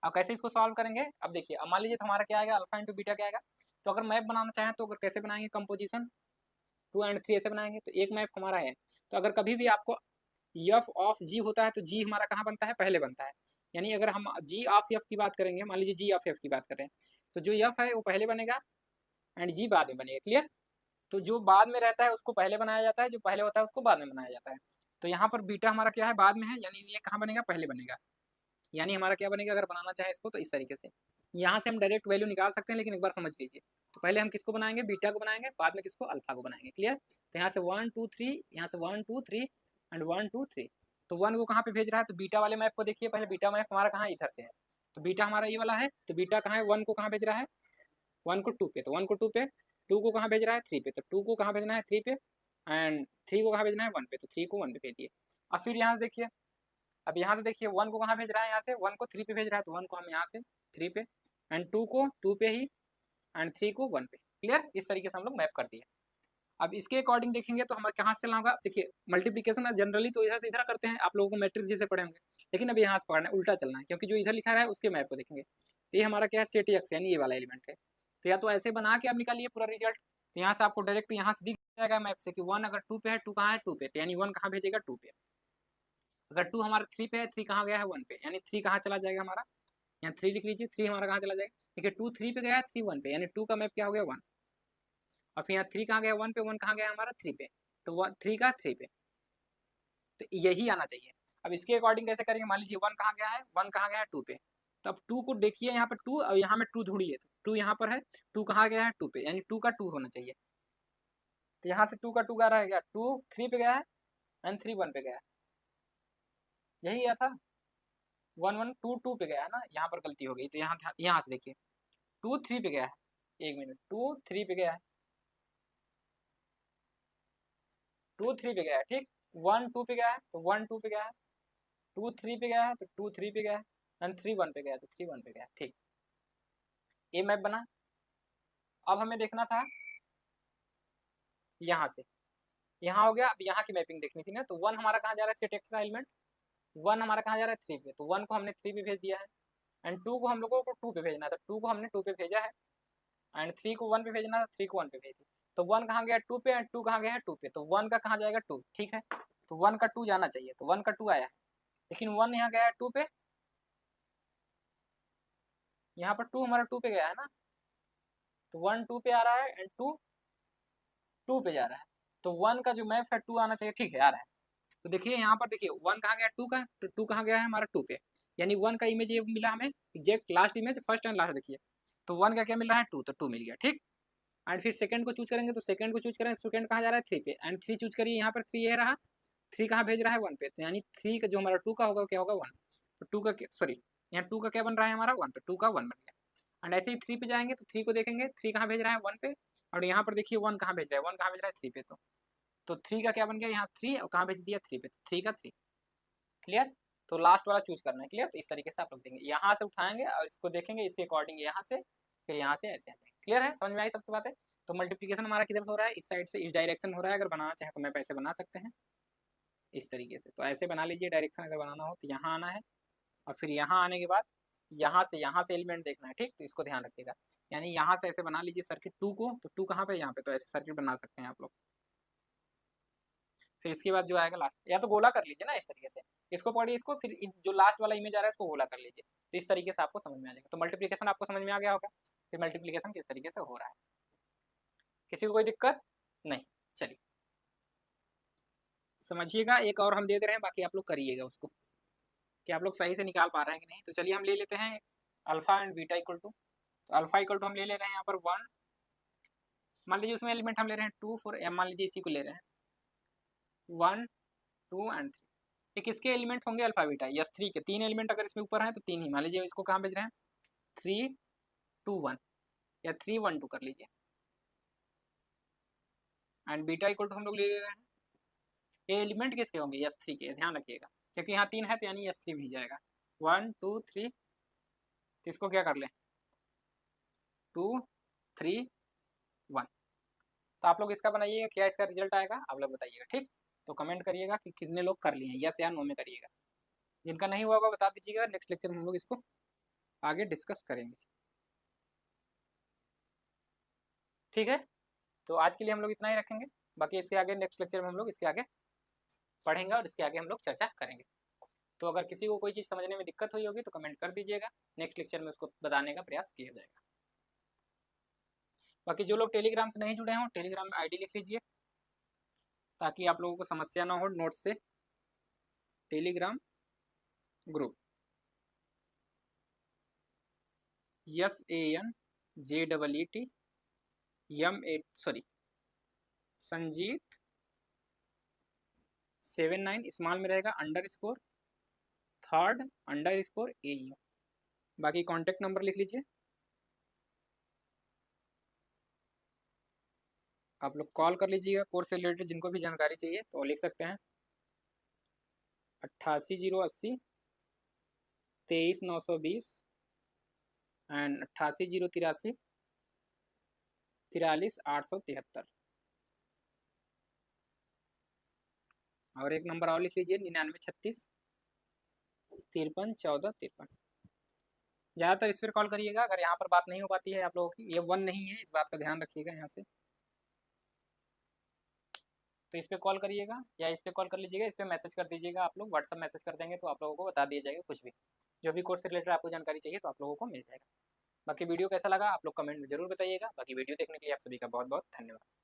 अब कैसे इसको सॉल्व करेंगे, अब देखिए अब मान लीजिए तो हमारा क्या आएगा अल्फा इंटू बीटा क्या आएगा, तो अगर मैप बनाना चाहें तो अगर कैसे बनाएंगे कंपोजिशन 2 एंड 3 ऐसे बनाएंगे, तो एक मैप हमारा है, तो अगर कभी भी आपको एफ ऑफ जी होता है तो जी हमारा कहाँ बनता है, पहले बनता है। यानी अगर हम जी ऑफ एफ की बात करेंगे, मान लीजिए जी ऑफ एफ की बात करें, तो जो एफ है वो पहले बनेगा एंड जी बाद में बनेगा। क्लियर? तो जो बाद में रहता है उसको पहले बनाया जाता है, जो पहले होता है उसको बाद में बनाया जाता है। तो यहाँ पर बीटा हमारा क्या है, बाद में है, यानी ये कहाँ बनेगा, पहले बनेगा। यानी हमारा क्या बनेगा, अगर बनाना चाहे इसको तो इस तरीके से। यहाँ से हम डायरेक्ट वैल्यू निकाल सकते हैं, लेकिन एक बार समझ लीजिए। तो पहले हम किसको बनाएंगे, बीटा को बनाएंगे, बाद में किसको, अल्फा को बनाएंगे। क्लियर? तो यहाँ से 1 2 3, यहाँ से 1 2 3 एंड 1 2 3। तो 1 को कहाँ पे भेज रहा है, तो बीटा वाले मैप को देखिए पहले। बीटा मैप हमारा कहाँ, इधर से है। तो बीटा हमारा ये वाला है, तो बीटा कहाँ है, 1 को कहाँ भेज रहा है, 1 को 2 पे, तो 1 को 2 पे, 2 को कहाँ भेज रहा है, 3 पे, तो 2 को कहाँ भेजना है, 3 पे, एंड 3 को कहाँ भेजना है, 1 पे, तो 3 को 1 पे भेज दिए। अब फिर यहाँ से देखिए, अब यहाँ से देखिए 1 को कहाँ भेज रहा है, यहाँ से 1 को 3 पे भेज रहा है, तो 1 को हम यहाँ से 3 पे, एंड 2 को 2 पे ही, एंड 3 को 1 पे। क्लियर? इस तरीके से हम लोग मैप कर दिए। अब इसके अकॉर्डिंग देखेंगे तो हमें कहाँ से लाऊंगा, देखिए मल्टीप्लीकेशन जनरली तो इधर से इधर करते हैं, आप लोगों को मैट्रिक्स जैसे पढ़े होंगे, लेकिन अब यहाँ से पढ़ना है, उल्टा चलना है, क्योंकि जो इधर लिखा रहा है उसके मैप को देखेंगे। तो ये हमारा क्या है, सेट एक्स, यानी ये वाला एलिमेंट है। तो या तो ऐसे बना के आप निकालिए पूरा रिजल्ट, तो यहाँ से आपको डायरेक्ट यहाँ से दिख जाएगा मैप से कि 1 अगर 2 पे है, 2 कहाँ है, 2 पे, तो यानी 1 कहाँ भेजेगा, 2 पे। अगर 2 हमारा 3 पे है, 3 कहाँ गया है, 1 पे, यानी 3 कहाँ चला जाएगा हमारा, यहाँ 3 लिख लीजिए, 3 हमारा कहाँ चला जाएगा, देखिए 2 3 पे गया है, 3 1 पे, यानी 2 का मैप क्या हो गया, 1। और फिर यहाँ 3 कहाँ गया, 1 पे, 1 कहाँ गया हमारा, 3 पे, तो 3 का 3 पे, तो यही आना चाहिए। अब इसके अकॉर्डिंग कैसे करेंगे, मान लीजिए 1 कहाँ गया है, 1 कहाँ गया है, 2 पे, तो अब 2 को देखिए यहाँ पर 2 और यहाँ में 2 ढूंढिए, तो 2 यहाँ पर है, 2 कहाँ गया है, 2 पे, यानी 2 का 2 होना चाहिए। तो यहाँ से 2 का 2 रह गया, 2 3 पे गया है एंड 3 1 पे गया है, यही गया था। 1 1 2 2 पे गया है ना, यहाँ पर गलती हो गई, तो यहाँ से देखिए 2 3 पे गया है, 1 मिनट, 2 3 पे गया है, 2 3 पे गया है, ठीक। 1 2 पे गया है, तो 1 2 पे गया है, 2 3 पे गया है, तो 2 3 पे गया है, एंड 3 1 पे गया है, तो 3 1 पे गया है, ठीक। ये मैप बना। अब हमें देखना था यहाँ से, यहाँ हो गया। अब यहाँ की मैपिंग देखनी थी ना, तो 1 हमारा कहाँ जा रहा है, सेट एक्स का एलिमेंट 1 हमारा कहाँ जा रहा है, 3 पे, तो 1 को हमने 3 पे भेज दिया है, एंड 2 को हम लोगों को 2 पे भेजना था, 2 को हमने 2 पे भेजा है, एंड 3 को 1 पे भेजना था, 3 को 1 पे भेज दी। तो 1 कहाँ गया, 2 पे, एंड 2 कहाँ गया है, 2 पे, तो 1 का कहाँ जाएगा, 2, ठीक है। तो 1 का 2 जाना चाहिए, तो 1 का 2 आया है, लेकिन 1 यहाँ गया है 2 पे, यहाँ पर 2 हमारा 2 पे गया है ना, तो 1 2 पे आ रहा है एंड 2 2 पे जा रहा है, तो 1 का जो मैप है 2 आना चाहिए, ठीक है, आ रहा है। तो देखिए यहाँ पर देखिए 1 कहाँ गया, 2 का, तो 2 कहाँ गया है हमारा, 2 पे, यानी 1 का इमेज ये मिला हमें exact, last image, first and last देखिए, तो 1 का क्या मिल रहा है, 2, तो 2 मिल गया, ठीक। एंड फिर सेकंड को चूज करेंगे, तो सेकंड को चूज करें, सेकंड कहाँ जा रहा है, 3 पे, एंड 3 चूज करिए, यहाँ पर 3 ये रहा, 3 कहाँ भेज रहा है, 1 पे, तो यानी 3 का जो हमारा 2 का होगा क्या होगा, 1। तो 2 का सॉरी, यहाँ 2 का क्या बन रहा है हमारा, 1 पे, 2 का 1 बन गया। एंड ऐसे ही 3 पे जाएंगे, तो 3 को देखेंगे, 3 कहाँ भेज रहा है, 1 पे, और यहाँ पर देखिए 1 कहाँ भेज रहा है, 1 कहाँ भेज रहा है, 3 पे, तो 3 का क्या बन गया, यहाँ 3, और कहाँ भेज दिया, 3 पे, 3 का 3। क्लियर? तो लास्ट वाला चूज करना है। क्लियर? तो इस तरीके से आप लोग देंगे, यहाँ से उठाएंगे और इसको देखेंगे, इसके अकॉर्डिंग यहाँ से, फिर यहाँ से ऐसे आएंगे। क्लियर है? समझ में आई सबकी बातें? तो मल्टीप्लीकेशन हमारा किधर से हो रहा है, इस साइड से, इस डायरेक्शन हो रहा है। अगर बनाना चाहे तो मैप ऐसे बना सकते हैं, इस तरीके से। तो ऐसे बना लीजिए डायरेक्शन, अगर बनाना हो तो यहाँ आना है, और फिर यहाँ आने के बाद यहाँ से एलिमेंट देखना है, ठीक। तो इसको ध्यान रखिएगा, यानी यहाँ से ऐसे बना लीजिए सर्किट 2 को, तो 2 कहाँ पे, यहाँ पे, तो ऐसे सर्किट बना सकते हैं आप लोग। फिर इसके बाद जो आएगा लास्ट, या तो गोला कर लीजिए ना इस तरीके से, इसको पढ़िए, इसको, फिर जो लास्ट वाला इमेज आ रहा है इसको गोला कर लीजिए, तो इस तरीके से आपको समझ में आ जाएगा। तो मल्टीप्लिकेशन आपको समझ में आ गया होगा, फिर मल्टीप्लिकेशन किस तरीके से हो रहा है। किसी को कोई दिक्कत नहीं? चलिए समझिएगा, एक और हम दे दे रहे हैं, बाकी आप लोग करिएगा उसको, कि आप लोग सही से निकाल पा रहे हैं कि नहीं। तो चलिए हम ले लेते हैं alpha and beta equal to, तो अल्फा इक्वल टू हम ले रहे हैं यहाँ पर 1, मान लीजिए उसमें एलिमेंट हम ले रहे हैं 2 4, मान लीजिए इसी को ले रहे हैं 1 2 एंड 3। ये किसके एलिमेंट होंगे, अल्फा बीटा, यस 3 के। 3 एलिमेंट अगर इसमें ऊपर हैं तो 3 ही, मान लीजिए इसको कहाँ भेज रहे हैं, 3 2 1, या 3 1 2 कर लीजिए, एंड बीटा इक्वल टू हम लोग ले रहे हैं, ये एलिमेंट किसके होंगे, यस 3 के, ध्यान रखिएगा, क्योंकि यहाँ 3 है तो यानी यस 3 भी जाएगा। 1 2 3, तो इसको क्या कर लें, 2 3 1। तो आप लोग इसका बनाइएगा, क्या इसका रिजल्ट आएगा आप लोग बताइएगा, ठीक। तो कमेंट करिएगा कि कितने लोग कर लिए हैं, यस या नो में करिएगा। जिनका नहीं हुआ होगा बता दीजिएगा, नेक्स्ट लेक्चर में हम लोग इसको आगे डिस्कस करेंगे, ठीक है। तो आज के लिए हम लोग इतना ही रखेंगे, बाकी इसके आगे नेक्स्ट लेक्चर में हम लोग इसके आगे पढ़ेंगे और इसके आगे हम लोग चर्चा करेंगे। तो अगर किसी को कोई चीज़ समझने में दिक्कत हुई होगी तो कमेंट कर दीजिएगा, नेक्स्ट लेक्चर में उसको बताने का प्रयास किया जाएगा। बाकी जो लोग टेलीग्राम से नहीं जुड़े हों, टेलीग्राम में आईडी लिख लीजिए ताकि आप लोगों को समस्या ना हो नोट से। टेलीग्राम ग्रुप संजीत 79 स्मॉल में रहेगा _3_AU। बाकी कॉन्टेक्ट नंबर लिख लीजिए, आप लोग कॉल कर लीजिएगा कोर्स से रिलेटेड जिनको भी जानकारी चाहिए तो लिख सकते हैं 88 080 23 920 एंड 88 083 43 873। और एक नंबर और लिख लीजिए 99 36 53 14 53। ज़्यादातर इस पर कॉल करिएगा, अगर यहाँ पर बात नहीं हो पाती है आप लोगों की, ये 1 नहीं है, इस बात का ध्यान रखिएगा यहाँ से। तो इस पर कॉल करिएगा या इस पर कॉल कर लीजिएगा, इस पर मैसेज कर दीजिएगा, आप लोग व्हाट्सअप मैसेज कर देंगे तो आप लोगों को बता दिया जाएगा कुछ भी, जो भी कोर्स से रिलेटेड आपको जानकारी चाहिए तो आप लोगों को मिल जाएगा। बाकी वीडियो कैसा लगा आप लोग कमेंट में जरूर बताइएगा। बाकी वीडियो देखने के लिए आप सभी का बहुत बहुत धन्यवाद।